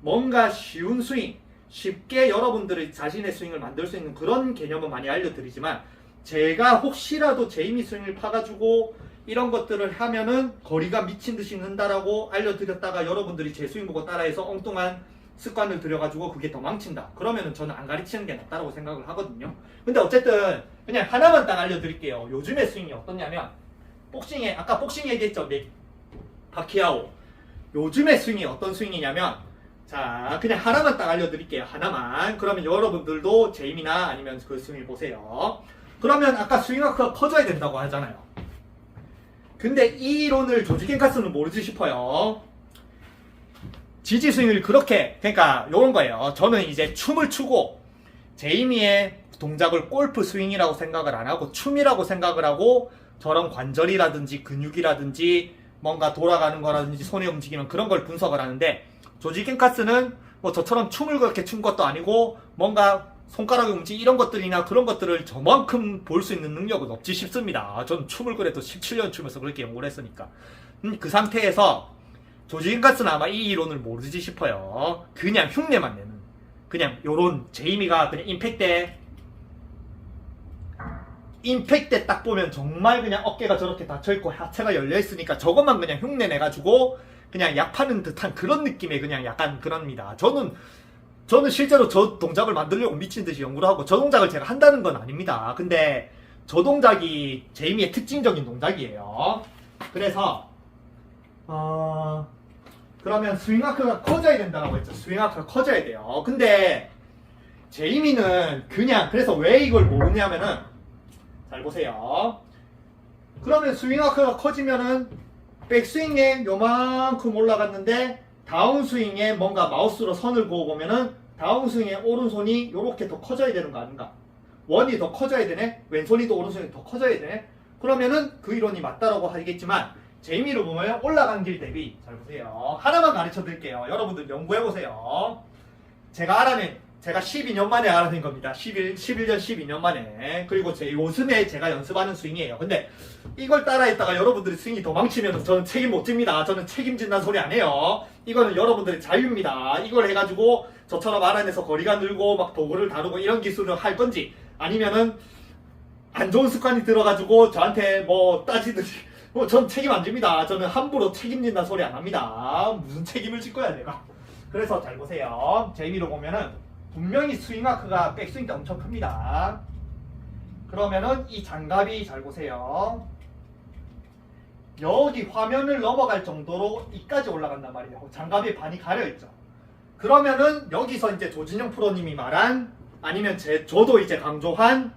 뭔가 쉬운 스윙, 쉽게 여러분들의 자신의 스윙을 만들 수 있는 그런 개념은 많이 알려드리지만 제가 혹시라도 제이미 스윙을 파가지고 이런 것들을 하면은 거리가 미친 듯이 는다라고 알려드렸다가 여러분들이 제 스윙 보고 따라해서 엉뚱한 습관을 들여가지고 그게 더 망친다. 그러면은 저는 안 가르치는 게 낫다라고 생각을 하거든요. 근데 어쨌든 그냥 하나만 딱 알려드릴게요. 요즘의 스윙이 어떻냐면 아까 복싱 얘기했죠. 파키아오. 요즘의 스윙이 어떤 스윙이냐면 자 그냥 하나만 딱 알려드릴게요. 하나만. 그러면 여러분들도 제이미나 아니면 그 스윙을 보세요. 그러면 아까 스윙 아크가 커져야 된다고 하잖아요. 근데 이 이론을 조지 겐카스는 모르지 싶어요. 지지 스윙을 그러니까 요런 거예요. 저는 이제 춤을 추고 제이미의 동작을 골프 스윙이라고 생각을 안 하고 춤이라고 생각을 하고 저런 관절이라든지 근육이라든지 뭔가 돌아가는 거라든지 손의 움직이면 그런 걸 분석을 하는데 조지 겐카스는 뭐 저처럼 춤을 그렇게 춘 것도 아니고 뭔가 손가락의 움직임 이런 것들이나 그런 것들을 저만큼 볼 수 있는 능력은 없지 싶습니다. 전 춤을 그래도 17년 추면서 그렇게 연구를 했으니까. 그 상태에서 조지 겐카스는 아마 이 이론을 모르지 싶어요. 그냥 흉내만 내는 그냥 요런 제이미가 그냥 임팩 때 딱 보면 정말 그냥 어깨가 저렇게 닫혀있고 하체가 열려있으니까 저것만 그냥 흉내 내가지고 그냥 약 파는 듯한 그런 느낌의 그냥 약간 그럽니다. 저는 실제로 저 동작을 만들려고 미친듯이 연구를 하고 저 동작을 제가 한다는 건 아닙니다. 근데 저 동작이 제이미의 특징적인 동작이에요. 그래서 그러면 스윙 아크가 커져야 된다고 했죠. 스윙 아크가 커져야 돼요. 근데 제이미는 그냥 그래서 왜 이걸 모르냐면은 잘 보세요. 그러면 스윙 아크가 커지면은 백스윙에 요만큼 올라갔는데 다운스윙에 뭔가 마우스로 선을 그어보면은 다운스윙의 오른손이 요렇게 더 커져야 되는 거 아닌가? 원이 더 커져야 되네? 왼손이 더 오른손이 더 커져야 되네? 그러면은 그 이론이 맞다라고 하겠지만 제이미로 보면 올라간 길 대비 잘 보세요. 하나만 가르쳐 드릴게요. 여러분들 연구해보세요. 제가 12년 만에 알아낸 겁니다. 11년 12년 만에. 그리고 요즘에 제가 연습하는 스윙이에요. 근데 이걸 따라했다가 여러분들이 스윙이 더 망치면 저는 책임 못 집니다. 저는 책임진다는 소리 안 해요. 이거는 여러분들의 자유입니다. 이걸 해가지고 저처럼 알아내서 거리가 늘고 막 도구를 다루고 이런 기술을 할 건지 아니면은 안 좋은 습관이 들어가지고 저한테 뭐 따지듯이 전 책임 안 집니다. 저는 함부로 책임진다는 소리 안 합니다. 무슨 책임을 질 거야 내가. 그래서 잘 보세요. 제이미로 보면은 분명히 스윙 아크가 백스윙 때 엄청 큽니다. 그러면은 이 장갑이 잘 보세요. 여기 화면을 넘어갈 정도로 이까지 올라간단 말이에요. 장갑이 반이 가려있죠. 그러면은 여기서 이제 조진영 프로님이 말한 아니면 저도 이제 강조한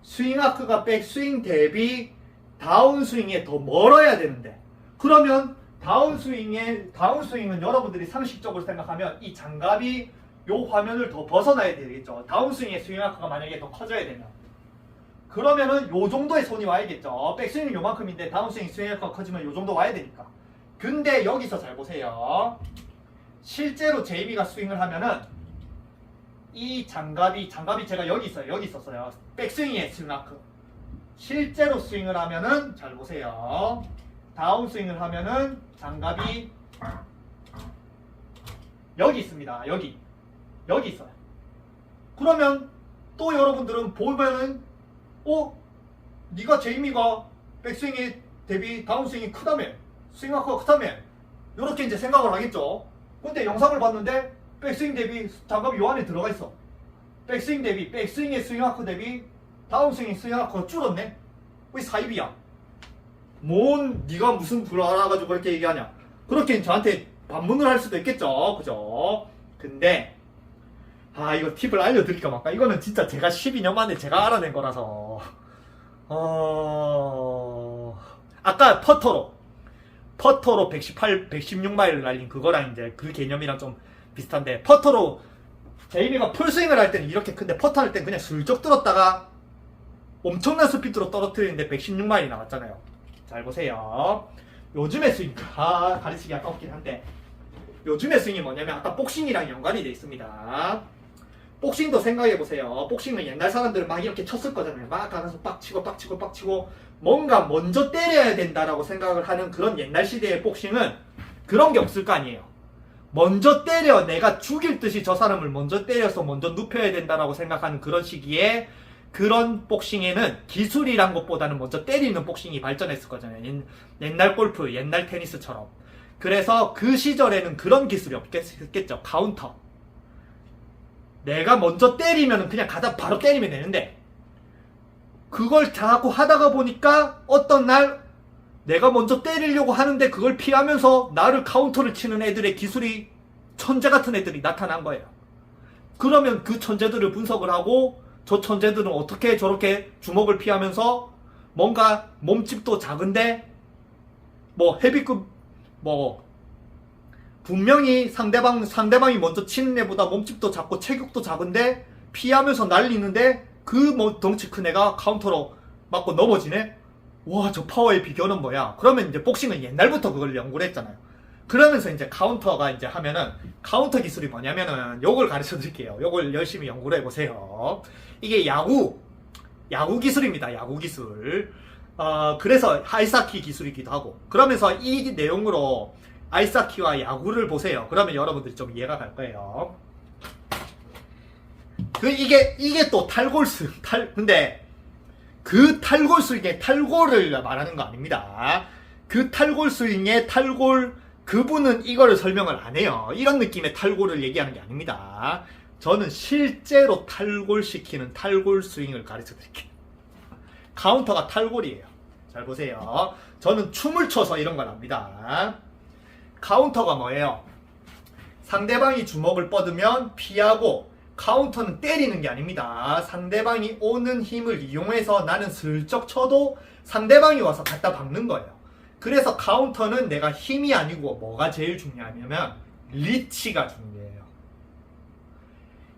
스윙 아크가 백스윙 대비 다운스윙에 더 멀어야 되는데 그러면 다운스윙은 여러분들이 상식적으로 생각하면 이 장갑이 요 화면을 더 벗어나야 되겠죠. 다운스윙의 스윙 아크가 만약에 더 커져야 되면. 그러면은 요 정도의 손이 와야겠죠. 백스윙은 요만큼인데 다운스윙 스윙 아크가 커지면 요 정도 와야 되니까. 근데 여기서 잘 보세요. 실제로 제이미가 스윙을 하면은 이 장갑이 제가 여기 있어요. 여기 있었어요. 백스윙의 스윙 아크. 실제로 스윙을 하면은 잘 보세요. 다운스윙을 하면은 장갑이 여기 있습니다. 여기 있어요. 그러면 또 여러분들은 보면은 네가 제이미가 백스윙이 대비 다운스윙이 크다며 스윙 아크가 크다며 이렇게 이제 생각을 하겠죠. 근데 영상을 봤는데 백스윙 대비 장갑이 요 안에 들어가 있어. 백스윙 대비 백스윙의 스윙 아크 대비 다운스윙의 스윙 아크가 줄었네. 왜 사입이야? 네가 무슨 그걸 알아가지고 그렇게 얘기하냐? 그렇게 저한테 반문을 할 수도 있겠죠. 그죠? 근데 이거 팁을 알려드릴까 말까? 이거는 진짜 제가 12년 만에 제가 알아낸 거라서 아까 퍼터로 116마일을 날린 그거랑 이제 그 개념이랑 좀 비슷한데, 퍼터로 제이미가 풀스윙을 할 때는 이렇게 큰데 퍼터 할 때는 그냥 슬쩍 들었다가 엄청난 스피드로 떨어뜨리는데 116마일이 나왔잖아요. 잘 보세요. 요즘의 스윙, 가르치기 아깝긴 한데 요즘의 스윙이 뭐냐면 아까 복싱이랑 연관이 돼 있습니다. 복싱도 생각해보세요. 복싱은 옛날 사람들은 막 이렇게 쳤을 거잖아요. 막 가면서 빡치고 뭔가 먼저 때려야 된다라고 생각을 하는 그런 옛날 시대의 복싱은 그런 게 없을 거 아니에요. 먼저 때려, 내가 죽일 듯이 저 사람을 먼저 때려서 먼저 눕혀야 된다라고 생각하는 그런 시기에 그런 복싱에는 기술이란 것보다는 먼저 때리는 복싱이 발전했을 거잖아요. 옛날 골프, 옛날 테니스처럼. 그래서 그 시절에는 그런 기술이 없겠죠. 카운터. 내가 먼저 때리면 그냥 가다 바로 때리면 되는데, 그걸 자꾸 하다가 보니까 어떤 날 내가 먼저 때리려고 하는데 그걸 피하면서 나를 카운터를 치는 애들의 기술이 천재 같은 애들이 나타난 거예요. 그러면 그 천재들을 분석을 하고 저 천재들은 어떻게 저렇게 주먹을 피하면서 뭔가 몸집도 작은데 헤비급 분명히 상대방이 먼저 치는 애보다 몸집도 작고 체격도 작은데 피하면서 날리는데 그 덩치 큰 애가 카운터로 맞고 넘어지네? 와, 저 파워의 비결은 뭐야? 그러면 이제 복싱은 옛날부터 그걸 연구를 했잖아요. 그러면서 이제 카운터가 이제 하면은, 카운터 기술이 뭐냐면은 요걸 가르쳐 드릴게요. 요걸 열심히 연구를 해보세요. 이게 야구 기술입니다. 야구 기술. 그래서 아이스하키 기술이기도 하고. 그러면서 이 내용으로 아이스하키와 야구를 보세요. 그러면 여러분들이 좀 이해가 갈 거예요. 이게 또 탈골스. 근데 그 탈골 스윙의 탈골을 말하는 거 아닙니다. 그 탈골 스윙의 탈골, 그분은 이거를 설명을 안 해요. 이런 느낌의 탈골을 얘기하는 게 아닙니다. 저는 실제로 탈골시키는 탈골 스윙을 가르쳐 드릴게요. 카운터가 탈골이에요. 잘 보세요. 저는 춤을 춰서 이런 걸 압니다. 카운터가 뭐예요? 상대방이 주먹을 뻗으면 피하고, 카운터는 때리는 게 아닙니다. 상대방이 오는 힘을 이용해서 나는 슬쩍 쳐도 상대방이 와서 갖다 박는 거예요. 그래서 카운터는 내가 힘이 아니고 뭐가 제일 중요하냐면 리치가 중요해요.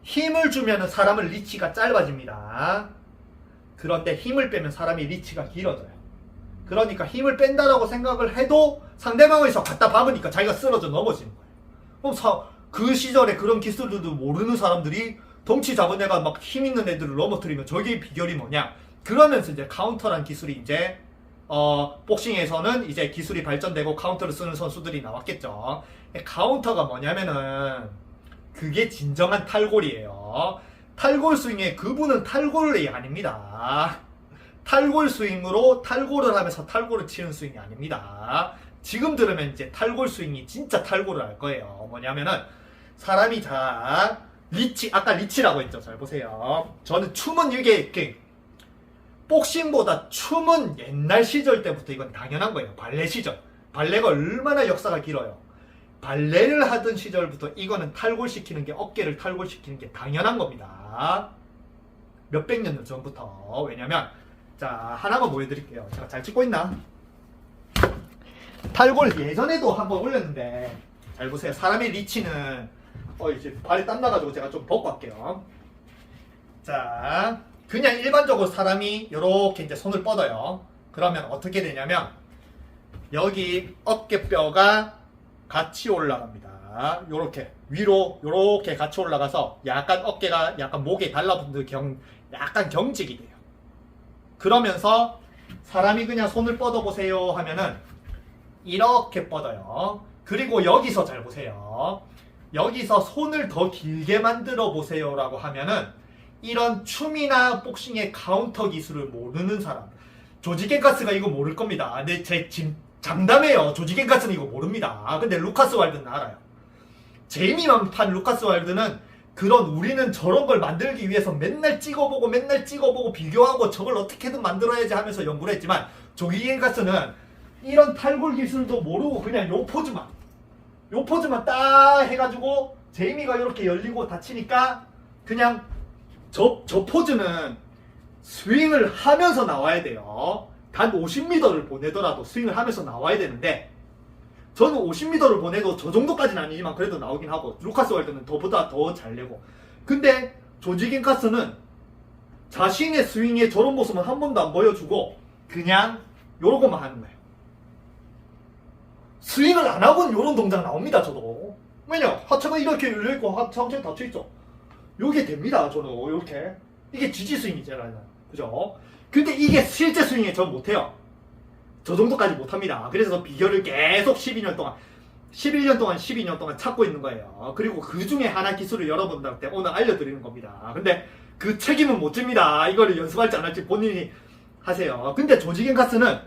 힘을 주면 사람은 리치가 짧아집니다. 그런데 힘을 빼면 사람이 리치가 길어져요. 그러니까 힘을 뺀다라고 생각을 해도 상대방에서 갖다 박으니까 자기가 쓰러져 넘어지는 거예요. 그럼 그 시절에 그런 기술들도 모르는 사람들이 덩치 잡은 애가 막 힘 있는 애들을 넘어뜨리면 저게 비결이 뭐냐? 그러면서 이제 카운터란 기술이 이제 복싱에서는 이제 기술이 발전되고 카운터를 쓰는 선수들이 나왔겠죠. 카운터가 뭐냐면은 그게 진정한 탈골이에요. 탈골 스윙에 그분은 탈골이 아닙니다. 탈골 스윙으로 탈골을 하면서 탈골을 치는 스윙이 아닙니다. 지금 들으면 이제 탈골 스윙이 진짜 탈골을 할 거예요. 뭐냐면은 사람이 아까 리치라고 했죠. 잘 보세요. 저는 춤은 이게 복싱보다 춤은 옛날 시절 때부터 이건 당연한 거예요. 발레 시절. 발레가 얼마나 역사가 길어요. 발레를 하던 시절부터 이거는 탈골시키는 게, 어깨를 탈골시키는 게 당연한 겁니다. 몇백 년 전부터. 왜냐면 자, 하나만 보여드릴게요. 제가 잘 찍고 있나? 탈골 예전에도 한번 올렸는데 잘 보세요. 사람의 리치는 이제 발에 땀 나가지고 제가 좀 벗고 할게요. 자, 그냥 일반적으로 사람이 이렇게 이제 손을 뻗어요. 그러면 어떻게 되냐면 여기 어깨뼈가 같이 올라갑니다. 요렇게 위로 요렇게 같이 올라가서 약간 어깨가 약간 목에 달라붙는 약간 경직이 돼요. 그러면서 사람이 그냥 손을 뻗어 보세요 하면은 이렇게 뻗어요. 그리고 여기서 잘 보세요. 여기서 손을 더 길게 만들어 보세요라고 하면은 이런 춤이나 복싱의 카운터 기술을 모르는 사람, 조지 겐카스가 이거 모를 겁니다. 근데 제 장담해요. 조지 겐카스는 이거 모릅니다. 근데 루카스 왈드는 알아요. 제이미만 판 루카스 왈드는 그런 우리는 저런 걸 만들기 위해서 맨날 찍어보고 비교하고 저걸 어떻게든 만들어야지 하면서 연구를 했지만 조지 겐카스는 이런 탈골 기술도 모르고 그냥 요 포즈만 딱 해가지고 제이미가 이렇게 열리고 닫히니까 그냥 저 포즈는 스윙을 하면서 나와야 돼요. 단 50m를 보내더라도 스윙을 하면서 나와야 되는데 저는 50m를 보내도 저 정도까지는 아니지만 그래도 나오긴 하고 루카스 왈드는 저보다 더 잘 내고 근데 조지 겐카스는 자신의 스윙의 저런 모습은 한 번도 안 보여주고 그냥 요러고만 하는 거예요. 스윙을 안 하고는 요런 동작 나옵니다. 저도 왜냐 하체가 이렇게 열려있고 하체 닫혀있죠. 요게 됩니다. 저는 요렇게 이게 지지 스윙이잖아요. 그죠? 근데 이게 실제 스윙에 전 못해요. 저 정도까지 못합니다. 그래서 비결을 계속 11년 동안 12년 동안 찾고 있는 거예요. 그리고 그 중에 하나 기술을 여러분들한테 오늘 알려드리는 겁니다. 근데 그 책임은 못 집니다. 이거를 연습할지 안 할지 본인이 하세요. 근데 조지 겐카스는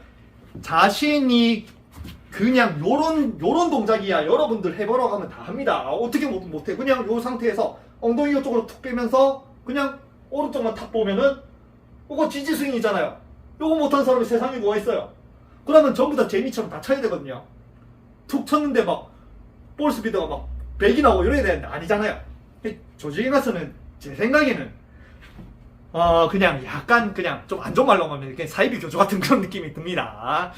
자신이 그냥 요런 동작이야 여러분들 해보라고 하면 다 합니다. 어떻게 못해. 그냥 요 상태에서 엉덩이 이쪽으로 툭 빼면서 그냥 오른쪽만 탁 보면은 이거 지지 스윙이잖아요. 요거 못한 사람이 세상에 누가 있어요. 그러면 전부 다 제이미처럼 다 쳐야 되거든요. 툭 쳤는데 막 볼 스피드가 막 100이 나오고 이래야 되는데 아니잖아요. 조지 겐카스는 제 생각에는 그냥 약간 그냥 좀 안 좋은 말로 하면 사이비 교주 같은 그런 느낌이 듭니다.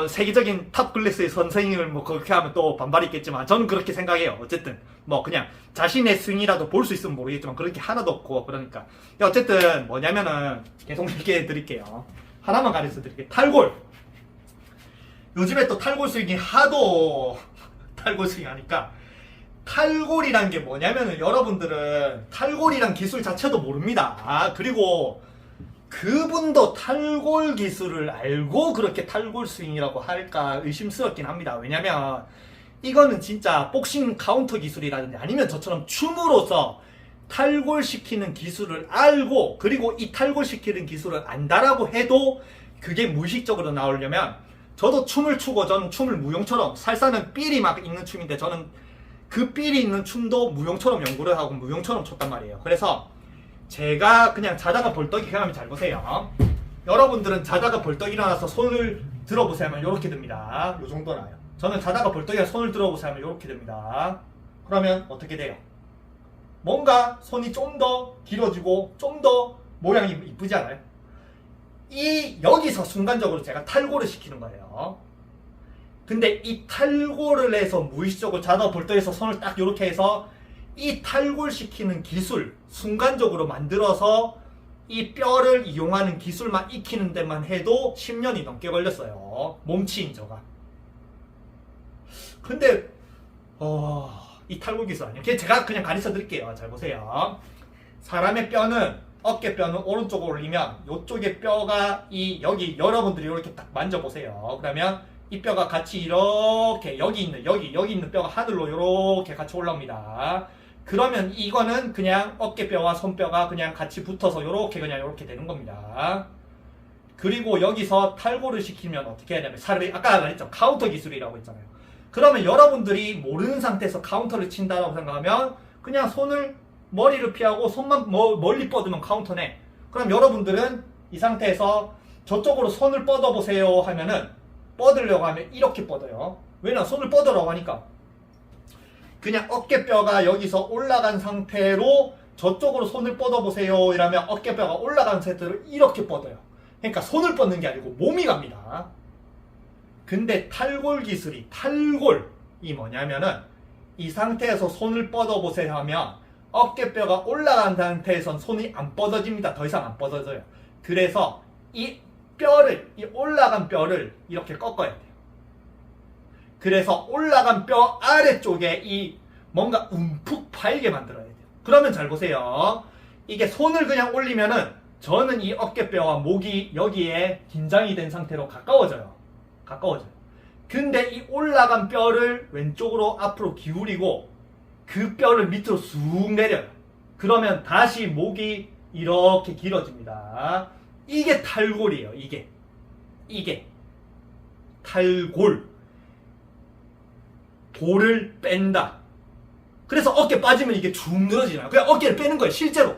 세계적인 탑 클래스의 선생님을 뭐 그렇게 하면 또 반발이 있겠지만 저는 그렇게 생각해요. 어쨌든 뭐 그냥 자신의 스윙이라도 볼 수 있으면 모르겠지만 그렇게 하나도 없고 그러니까 어쨌든 뭐냐면은 계속 얘기해 드릴게요. 하나만 가르쳐 드릴게요. 탈골. 요즘에 또 탈골 스윙이 하도 탈골 스윙 하니까 탈골이란 게 뭐냐면은 여러분들은 탈골이란 기술 자체도 모릅니다. 그리고 그분도 탈골 기술을 알고 그렇게 탈골 스윙이라고 할까 의심스럽긴 합니다. 왜냐면 이거는 진짜 복싱 카운터 기술이라든지 아니면 저처럼 춤으로서 탈골 시키는 기술을 알고 그리고 이 탈골 시키는 기술을 안다라고 해도 그게 무의식적으로 나오려면 저도 춤을 추고 저는 춤을 무용처럼 살사는 삘이 막 있는 춤인데 저는 그 삘이 있는 춤도 무용처럼 연구를 하고 무용처럼 췄단 말이에요. 그래서 제가 그냥 자다가 벌떡 일어나면 잘 보세요. 여러분들은 자다가 벌떡 일어나서 손을 들어보세요 하면 이렇게 됩니다. 요 정도 나요. 저는 자다가 벌떡 일어나서 손을 들어보세요 하면 이렇게 됩니다. 그러면 어떻게 돼요? 뭔가 손이 좀 더 길어지고 좀 더 모양이 이쁘지 않아요? 여기서 순간적으로 제가 탈골을 시키는 거예요. 근데 이 탈골을 해서 무의식적으로 자다가 벌떡 해서 손을 딱 이렇게 해서 이 탈골 시키는 기술 순간적으로 만들어서 이 뼈를 이용하는 기술만 익히는 데만 해도 10년이 넘게 걸렸어요. 몸치인 저가. 근데 이 탈골 기술 아니에요. 제가 그냥 가르쳐 드릴게요. 잘 보세요. 사람의 뼈는 어깨뼈는 오른쪽으로 올리면 이쪽의 뼈가 여기 여러분들이 이렇게 딱 만져보세요. 그러면 이 뼈가 같이 이렇게 여기 있는 뼈가 하늘로 이렇게 같이 올라옵니다. 그러면 이거는 그냥 어깨뼈와 손뼈가 그냥 같이 붙어서 요렇게 그냥 요렇게 되는 겁니다. 그리고 여기서 탈골을 시키면 어떻게 해야 되냐면 아까 말했죠. 카운터 기술이라고 했잖아요. 그러면 여러분들이 모르는 상태에서 카운터를 친다라고 생각하면 그냥 손을 머리를 피하고 손만 멀리 뻗으면 카운터네. 그럼 여러분들은 이 상태에서 저쪽으로 손을 뻗어보세요 하면은 뻗으려고 하면 이렇게 뻗어요. 왜냐 손을 뻗으라고 하니까 그냥 어깨뼈가 여기서 올라간 상태로 저쪽으로 손을 뻗어보세요 이러면 어깨뼈가 올라간 상태로 이렇게 뻗어요. 그러니까 손을 뻗는 게 아니고 몸이 갑니다. 근데 탈골 기술이 탈골이 뭐냐면은 이 상태에서 손을 뻗어보세요 하면 어깨뼈가 올라간 상태에선 손이 안 뻗어집니다. 더 이상 안 뻗어져요. 그래서 이 올라간 뼈를 이렇게 꺾어야 돼요. 그래서 올라간 뼈 아래쪽에 이 뭔가 움푹 파이게 만들어야 돼요. 그러면 잘 보세요. 이게 손을 그냥 올리면은 저는 이 어깨뼈와 목이 여기에 긴장이 된 상태로 가까워져요. 근데 이 올라간 뼈를 왼쪽으로 앞으로 기울이고 그 뼈를 밑으로 쑥 내려요. 그러면 다시 목이 이렇게 길어집니다. 이게 탈골이에요. 이게 탈골. 골을 뺀다. 그래서 어깨 빠지면 이게 쭉 늘어지잖아요. 그냥 어깨를 빼는 거예요. 실제로.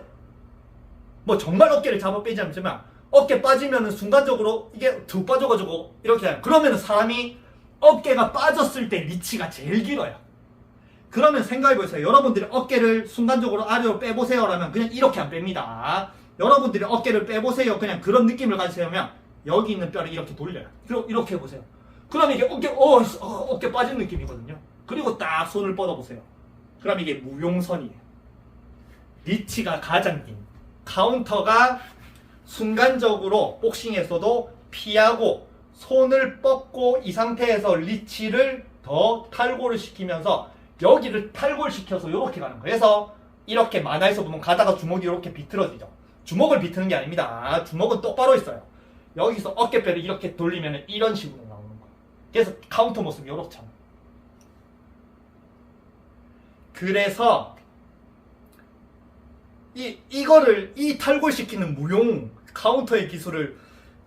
뭐 정말 어깨를 잡아 빼지 않지만 어깨 빠지면은 순간적으로 이게 툭 빠져가지고 이렇게 해요. 그러면은 사람이 어깨가 빠졌을 때 리치가 제일 길어요. 그러면 생각해보세요. 여러분들이 어깨를 순간적으로 아래로 빼보세요 라면 그냥 이렇게 안 뺍니다. 여러분들이 어깨를 빼보세요 그냥 그런 느낌을 가지세요면 여기 있는 뼈를 이렇게 돌려요. 그리고 이렇게 해보세요. 그럼 이게 어깨 빠진 느낌이거든요. 그리고 딱 손을 뻗어보세요. 그럼 이게 무용선이에요. 리치가 가장 긴. 카운터가 순간적으로 복싱에서도 피하고 손을 뻗고 이 상태에서 리치를 더 탈골을 시키면서 여기를 탈골시켜서 이렇게 가는 거예요. 그래서 이렇게 만화에서 보면 가다가 주먹이 이렇게 비틀어지죠. 주먹을 비트는 게 아닙니다. 주먹은 똑바로 있어요. 여기서 어깨뼈를 이렇게 돌리면 이런 식으로 나오는 거예요. 그래서 카운터 모습이 이렇잖아요. 그래서 이 탈골시키는 무용 카운터의 기술을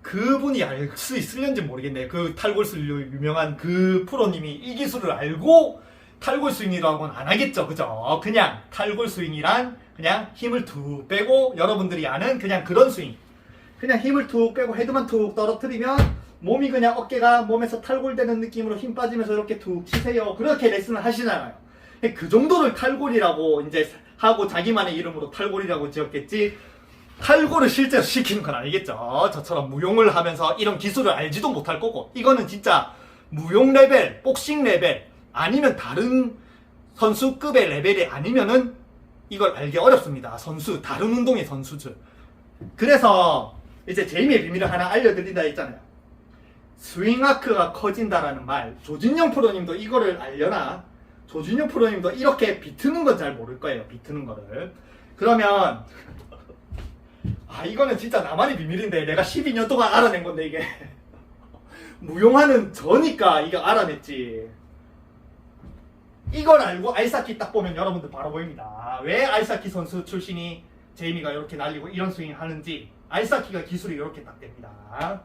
그분이 알 수 있을는지 모르겠네. 그 탈골 스윙으로 유명한 그 프로님이 이 기술을 알고 탈골 스윙이라고는 안 하겠죠. 그죠? 그냥 탈골 스윙이란 그냥 힘을 툭 빼고 여러분들이 아는 그냥 그런 스윙. 그냥 힘을 툭 빼고 헤드만 툭 떨어뜨리면 몸이 그냥 어깨가 몸에서 탈골되는 느낌으로 힘 빠지면서 이렇게 툭 치세요. 그렇게 레슨을 하시잖아요. 그 정도를 탈골이라고 이제 하고 자기만의 이름으로 탈골이라고 지었겠지. 탈골을 실제로 시키는 건 아니겠죠. 저처럼 무용을 하면서 이런 기술을 알지도 못할 거고 이거는 진짜 무용 레벨, 복싱 레벨 아니면 다른 선수급의 레벨이 아니면은 이걸 알기 어렵습니다. 다른 운동의 선수들. 그래서 이제 제이미의 비밀을 하나 알려드린다 했잖아요. 스윙 아크가 커진다라는 말. 조진영 프로님도 이거를 알려나? 조진영 프로님도 이렇게 비트는 건 잘 모를 거예요. 비트는 거를. 그러면 이거는 진짜 나만의 비밀인데 내가 12년 동안 알아낸 건데 이게 무용하는 저니까 이거 알아냈지. 이걸 알고 아이사키 딱 보면 여러분들 바로 보입니다. 왜 아이사키 선수 출신이 제이미가 이렇게 날리고 이런 스윙을 하는지. 아이사키가 기술이 이렇게 딱 됩니다.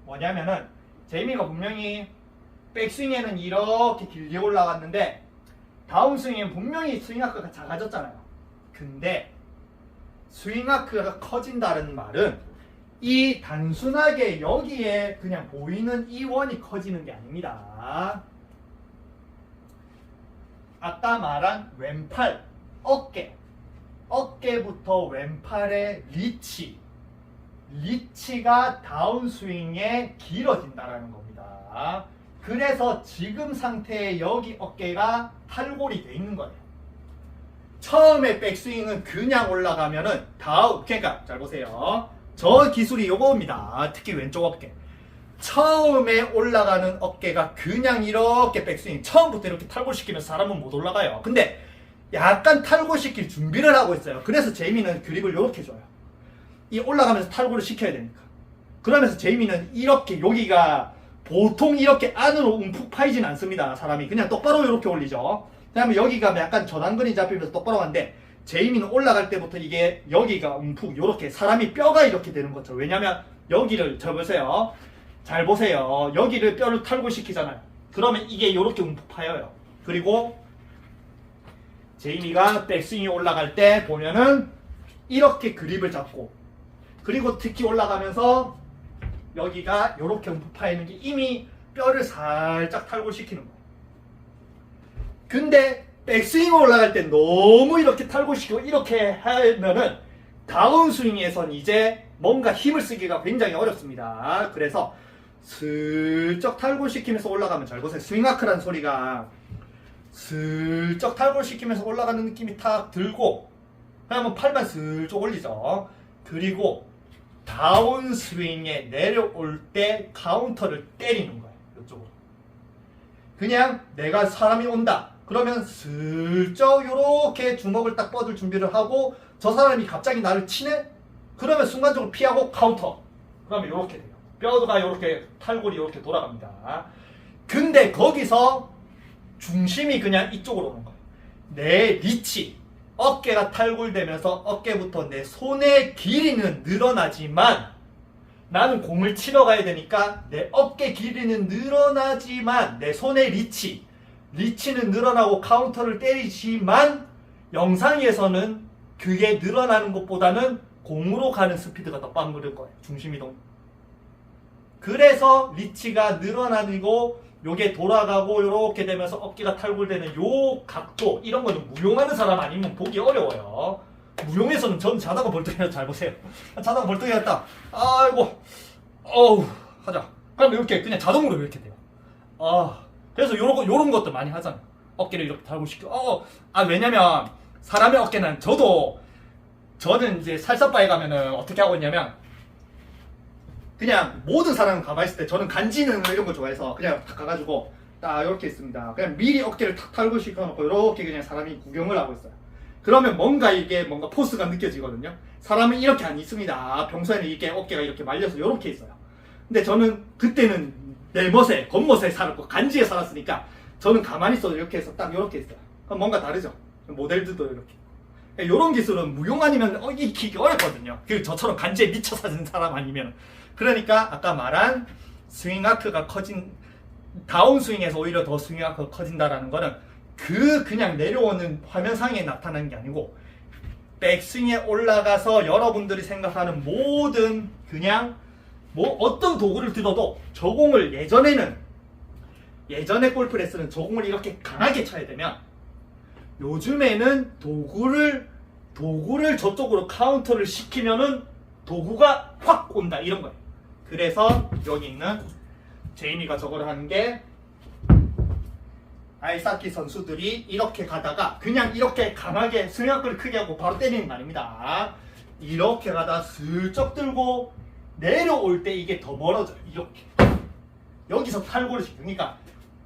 뭐냐면은 제이미가 분명히 백스윙에는 이렇게 길게 올라갔는데 다운스윙에는 분명히 스윙아크가 작아졌잖아요. 근데 스윙아크가 커진다는 말은 이 단순하게 여기에 그냥 보이는 이 원이 커지는 게 아닙니다. 아까 말한 왼팔, 어깨부터 왼팔의 리치가 다운스윙에 길어진다라는 겁니다. 그래서 지금 상태의 여기 어깨가 탈골이 돼 있는 거예요. 처음에 백스윙은 그냥 올라가면은 그러니까 잘 보세요. 저 기술이 요겁니다. 특히 왼쪽 어깨. 처음에 올라가는 어깨가 그냥 이렇게 백스윙 처음부터 이렇게 탈골시키면 사람은 못 올라가요. 근데 약간 탈골시킬 준비를 하고 있어요. 그래서 제이미는 그립을 이렇게 줘요. 이 올라가면서 탈골을 시켜야 되니까. 그러면서 제이미는 이렇게 여기가 보통 이렇게 안으로 움푹 파이진 않습니다. 사람이 그냥 똑바로 이렇게 올리죠. 그다음에 여기가 약간 전완근이 잡히면서 똑바로 가는데 제이미는 올라갈 때부터 이게 여기가 움푹 이렇게 사람이 뼈가 이렇게 되는 거죠. 왜냐면 여기를 보세요. 잘 보세요. 여기를 뼈를 탈골시키잖아요. 그러면 이게 이렇게 움푹 파여요. 그리고 제이미가 백스윙이 올라갈 때 보면은 이렇게 그립을 잡고 그리고 특히 올라가면서 여기가 이렇게 움푹 파이는 게 이미 뼈를 살짝 탈골시키는 거예요. 근데 백스윙 올라갈 때 너무 이렇게 탈골시키고 이렇게 하면은 다운스윙에선 이제 뭔가 힘을 쓰기가 굉장히 어렵습니다. 그래서 슬쩍 탈골시키면서 올라가면 잘 보세요. 스윙아크라는 소리가 슬쩍 탈골 시키면서 올라가는 느낌이 탁 들고 그러면 팔만 슬쩍 올리죠. 그리고 다운 스윙에 내려올 때 카운터를 때리는 거예요. 이쪽으로. 그냥 내가 사람이 온다. 그러면 슬쩍 요렇게 주먹을 딱 뻗을 준비를 하고 저 사람이 갑자기 나를 치네? 그러면 순간적으로 피하고 카운터. 그러면 요렇게 돼요. 뼈가 요렇게 탈골이 요렇게 돌아갑니다. 근데 거기서 중심이 그냥 이쪽으로 오는 거예요. 내 리치, 어깨가 탈골되면서 어깨부터 내 손의 길이는 늘어나지만 나는 공을 치러 가야 되니까 내 어깨 길이는 늘어나지만 내 손의 리치는 늘어나고 카운터를 때리지만 영상에서는 그게 늘어나는 것보다는 공으로 가는 스피드가 더 빠른 거예요. 중심이동. 그래서 리치가 늘어나고 요게 돌아가고 요렇게 되면서 어깨가 탈골되는 요 각도 이런 거는 무용하는 사람 아니면 보기 어려워요. 무용에서는 전 자다가 벌떡이라 잘 보세요. 자다가 벌떡이었다. 아이고 어우 하자. 그럼 이렇게 그냥 자동으로 이렇게 돼요. 그래서 요런 것도 많이 하잖아요. 어깨를 이렇게 탈골시켜. 왜냐면 사람의 어깨는 저는 이제 살사바에 가면은 어떻게 하고 있냐면 그냥 모든 사람은 가만히 있을 때 저는 간지는 이런 거 좋아해서 그냥 딱 가가지고 딱 이렇게 있습니다. 그냥 미리 어깨를 탁 탈골 시켜놓고 이렇게 그냥 사람이 구경을 하고 있어요. 그러면 뭔가 포스가 느껴지거든요. 사람은 이렇게 안 있습니다. 평소에는 이게 어깨가 이렇게 말려서 이렇게 있어요. 근데 저는 그때는 내 겉멋에 살았고 간지에 살았으니까 저는 가만히 있어도 이렇게 해서 딱 이렇게 있어요. 그럼 뭔가 다르죠. 모델들도 이렇게. 이런 기술은 무용 아니면 익히기 어렵거든요. 그 저처럼 간지에 미쳐 사는 사람 아니면. 그러니까 아까 말한 스윙 아크가 커진 다운 스윙에서 오히려 더 스윙 아크가 커진다라는 거는 그냥 내려오는 화면상에 나타나는 게 아니고 백스윙에 올라가서 여러분들이 생각하는 모든 그냥 어떤 도구를 들어도 저 공을 예전에 골프 레슨은 저 공을 이렇게 강하게 쳐야 되면 요즘에는 도구를 저쪽으로 카운터를 시키면은 도구가 확 온다 이런 거예요. 그래서 여기 있는 제이미가 저걸 하는 게 아이사키 선수들이 이렇게 가다가 그냥 이렇게 강하게 스윙업을 크게 하고 바로 때리는 거 아닙니다. 이렇게 가다 슬쩍 들고 내려올 때 이게 더 멀어져요. 이렇게 여기서 탈골을 시켜. 그러니까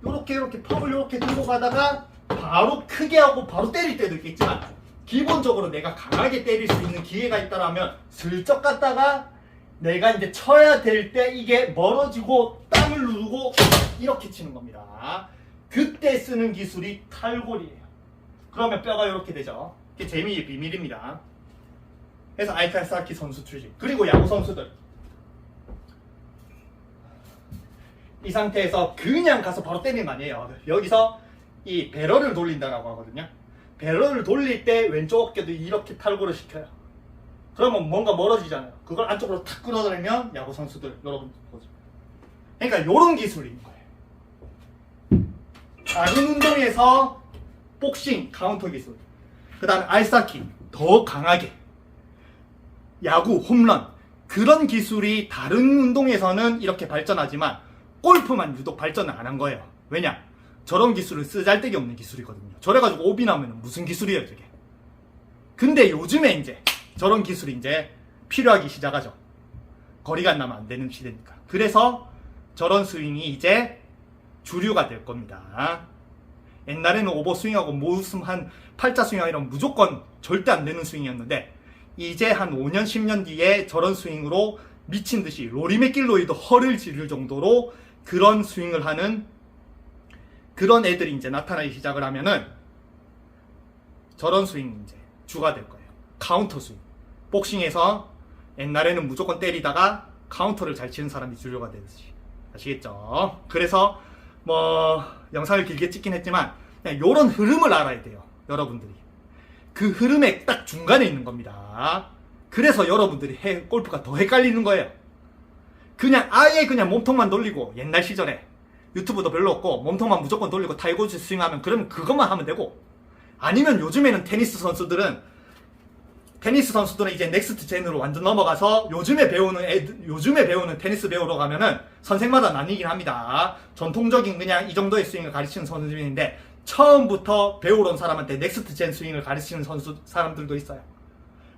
이렇게 팝을 이렇게 들고 가다가 바로 크게 하고 바로 때릴 때도 있겠지만 기본적으로 내가 강하게 때릴 수 있는 기회가 있다라면 슬쩍 갔다가 내가 이제 쳐야 될 때 이게 멀어지고 땅을 누르고 이렇게 치는 겁니다. 그때 쓰는 기술이 탈골이에요. 그러면 뼈가 이렇게 되죠. 그게 재미의 비밀입니다. 그래서 아이카사키 선수 출신 그리고 야구 선수들 이 상태에서 그냥 가서 바로 때리는 거 아니에요. 여기서 이 배럴을 돌린다라고 하거든요. 배럴을 돌릴 때 왼쪽 어깨도 이렇게 탈골을 시켜요. 그러면 뭔가 멀어지잖아요. 그걸 안쪽으로 탁 끌어들이면 야구 선수들 여러분 보죠. 그러니까 이런 기술인 거예요. 다른 운동에서 복싱 카운터 기술, 그 다음에 아이스하키 더 강하게, 야구 홈런 그런 기술이 다른 운동에서는 이렇게 발전하지만 골프만 유독 발전을 안 한 거예요. 왜냐? 저런 기술은 쓰잘데기 없는 기술이거든요. 저래가지고 오비 나오면 무슨 기술이에요 저게. 근데 요즘에 이제 저런 기술이 이제 필요하기 시작하죠. 거리가 안 나면 안 되는 시대니까. 그래서 저런 스윙이 이제 주류가 될 겁니다. 옛날에는 오버 스윙하고 모스음 한 팔자 스윙하고 이런 무조건 절대 안 되는 스윙이었는데 이제 한 5년 10년 뒤에 저런 스윙으로 미친 듯이 로리 맥길로이도 허를 지를 정도로 그런 스윙을 하는 그런 애들이 이제 나타나기 시작을 하면은 저런 스윙이 이제 주가 될 거예요. 카운터 스윙. 복싱에서 옛날에는 무조건 때리다가 카운터를 잘 치는 사람이 주류가 되듯이. 아시겠죠? 그래서 영상을 길게 찍긴 했지만 그냥 요런 흐름을 알아야 돼요. 여러분들이. 그 흐름의 딱 중간에 있는 겁니다. 그래서 여러분들이 골프가 더 헷갈리는 거예요. 그냥 아예 그냥 몸통만 돌리고 옛날 시절에 유튜브도 별로 없고 몸통만 무조건 돌리고 타이거즈 스윙하면 그러면 그것만 하면 되고 아니면 요즘에는 테니스 선수들은 이제 넥스트 젠으로 완전 넘어가서 요즘에 배우는 테니스 배우러 가면은 선생마다 나뉘긴 합니다. 전통적인 그냥 이 정도의 스윙을 가르치는 선생님인데 처음부터 배우러 온 사람한테 넥스트 젠 스윙을 가르치는 사람들도 있어요.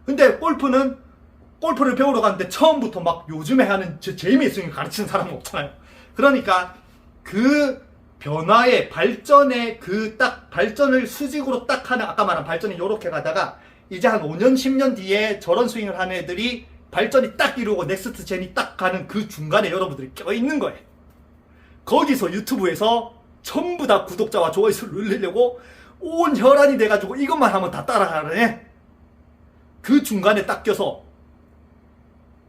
근데 골프를 배우러 가는데 처음부터 막 요즘에 하는 제이미 스윙을 가르치는 사람은 없잖아요. 그러니까 그 변화의 발전의 발전을 수직으로 딱 하는, 아까 말한 발전이 요렇게 가다가 이제 한 5년 10년 뒤에 저런 스윙을 하는 애들이 발전이 딱 이루고 넥스트 젠이 딱 가는 그 중간에 여러분들이 껴있는 거예요. 거기서 유튜브에서 전부 다 구독자와 좋아요수를 늘리려고 온 혈안이 돼가지고 이것만 하면 다 따라가네. 그 중간에 딱 껴서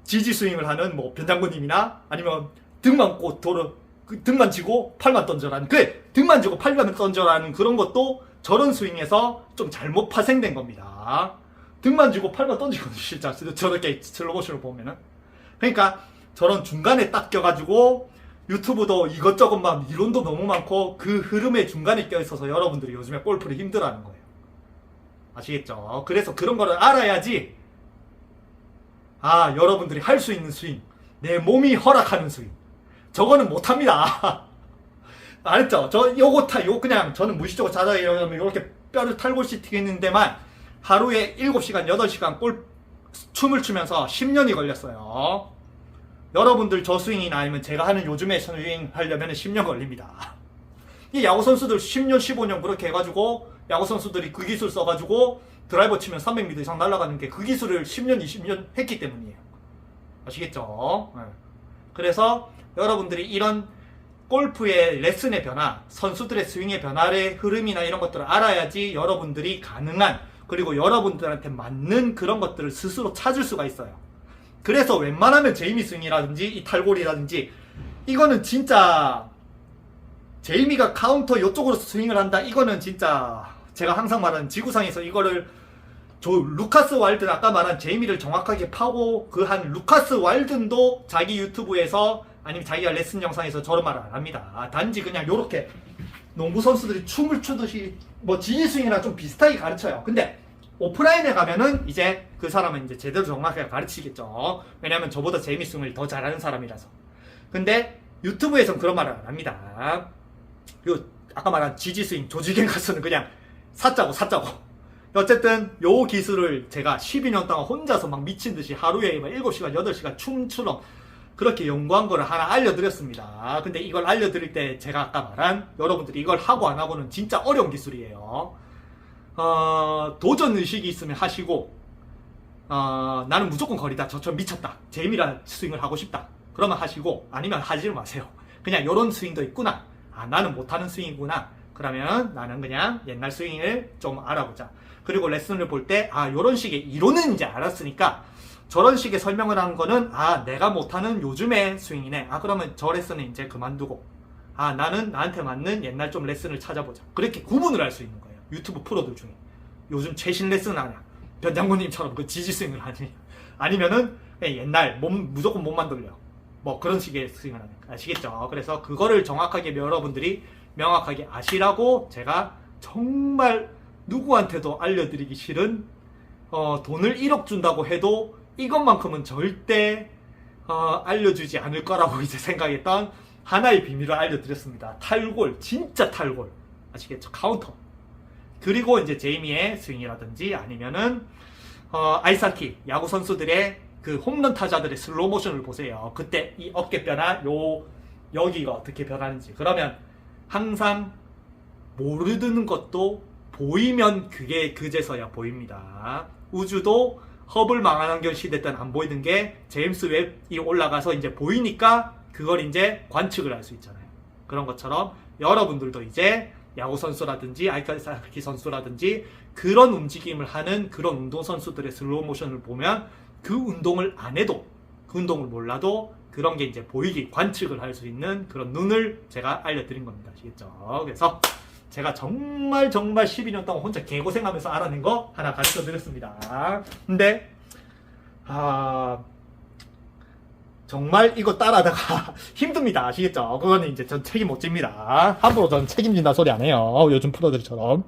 지지 스윙을 하는 뭐 변장군님이나 아니면 등만 등만 지고 팔만 던져라는, 그래, 등만 지고 팔만 던져라는 그런 것도 저런 스윙에서 좀 잘못 파생된 겁니다. 등만 지고 팔만 던지거든요, 진짜. 저렇게 슬로모션을 보면은. 그러니까 저런 중간에 딱 껴가지고 유튜브도 이것저것 막 이론도 너무 많고 그 흐름의 중간에 껴있어서 여러분들이 요즘에 골프를 힘들어하는 거예요. 아시겠죠? 그래서 그런 거를 알아야지, 아, 여러분들이 할 수 있는 스윙, 내 몸이 허락하는 스윙, 저거는 못합니다. 알았죠? 요거 그냥 저는 무의식적으로 자다가 일어나면 이렇게 뼈를 탈골시 튀기는 데만 하루에 7시간, 8시간 춤을 추면서 10년이 걸렸어요. 여러분들 저 스윙이나 아니면 제가 하는 요즘의 스윙 하려면 10년 걸립니다. 이 야구선수들 10년, 15년 그렇게 해가지고 야구선수들이 그 기술 써가지고 드라이버 치면 300m 이상 날아가는 게 그 기술을 10년, 20년 했기 때문이에요. 아시겠죠? 네. 그래서 여러분들이 이런 골프의 레슨의 변화, 선수들의 스윙의 변화의 흐름이나 이런 것들을 알아야지 여러분들이 가능한, 그리고 여러분들한테 맞는 그런 것들을 스스로 찾을 수가 있어요. 그래서 웬만하면 제이미 스윙이라든지 이 탈골이라든지 이거는 진짜 제이미가 카운터 이쪽으로 스윙을 한다, 이거는 진짜 제가 항상 말하는 지구상에서 이거를 루카스 왈든, 아까 말한 제이미를 정확하게 파고 그 한 루카스 왈든도 자기 유튜브에서 아니면 자기가 레슨 영상에서 저런 말을 안 합니다. 단지 그냥 요렇게 농구 선수들이 춤을 추듯이 뭐 지지 스윙이랑 좀 비슷하게 가르쳐요. 근데 오프라인에 가면은 이제 그 사람은 이제 제대로 정확하게 가르치겠죠. 왜냐면 저보다 제이미 스윙을 더 잘하는 사람이라서. 근데 유튜브에선 그런 말을 안 합니다. 요 아까 말한 지지 스윙, 조지겐 가서는 그냥 사짜고. 어쨌든 요 기술을 제가 12년 동안 혼자서 막 미친듯이 하루에 막 7시간, 8시간 춤추러 그렇게 연구한 거를 하나 알려드렸습니다. 근데 이걸 알려드릴 때 제가 아까 말한 여러분들이 이걸 하고 안 하고는 진짜 어려운 기술이에요. 도전 의식이 있으면 하시고, 나는 무조건 거리다, 저처럼 미쳤다, 제이미라 스윙을 하고 싶다, 그러면 하시고, 아니면 하지 마세요. 그냥 요런 스윙도 있구나, 나는 못하는 스윙이구나, 그러면 나는 그냥 옛날 스윙을 좀 알아보자. 그리고 레슨을 볼 때 요런 식의 이론은 이제 알았으니까 저런 식의 설명을 한 거는 내가 못하는 요즘의 스윙이네, 그러면 저 레슨은 이제 그만두고 나는 나한테 맞는 옛날 좀 레슨을 찾아보자. 그렇게 구분을 할 수 있는 거예요. 유튜브 프로들 중에 요즘 최신 레슨 하냐, 변장군님처럼 그 지지 스윙을 하냐, 아니면은 옛날 무조건 몸만 돌려, 뭐 그런 식의 스윙을 하냐. 아시겠죠? 그래서 그거를 정확하게 여러분들이 명확하게 아시라고 제가 정말 누구한테도 알려드리기 싫은, 돈을 1억 준다고 해도 이것만큼은 절대 알려주지 않을 거라고 이제 생각했던 하나의 비밀을 알려드렸습니다. 탈골, 진짜 탈골. 아시겠죠? 카운터. 그리고 이제 제이미의 스윙이라든지 아니면은 아이스하키 야구 선수들의 그 홈런 타자들의 슬로우 모션을 보세요. 그때 이 어깨 뼈나 여기가 어떻게 변하는지. 그러면 항상 모르는 것도 보이면 그게 그제서야 보입니다. 우주도 허블 망원경 시대 때는 안 보이던 게 제임스 웹이 올라가서 이제 보이니까 그걸 이제 관측을 할 수 있잖아요. 그런 것처럼 여러분들도 이제 야구 선수라든지 아이스하키 선수라든지 그런 움직임을 하는 그런 운동 선수들의 슬로우 모션을 보면 그 운동을 안 해도, 그 운동을 몰라도 그런 게 이제 보이기, 관측을 할 수 있는 그런 눈을 제가 알려드린 겁니다. 아시겠죠? 그래서 제가 정말 12년 동안 혼자 개고생하면서 알아낸 거 하나 가르쳐 드렸습니다. 근데 정말 이거 따라하다가 힘듭니다. 아시겠죠? 그거는 이제 전 책임 못 집니다. 함부로 전 책임진다 소리 안 해요. 요즘 프로들처럼.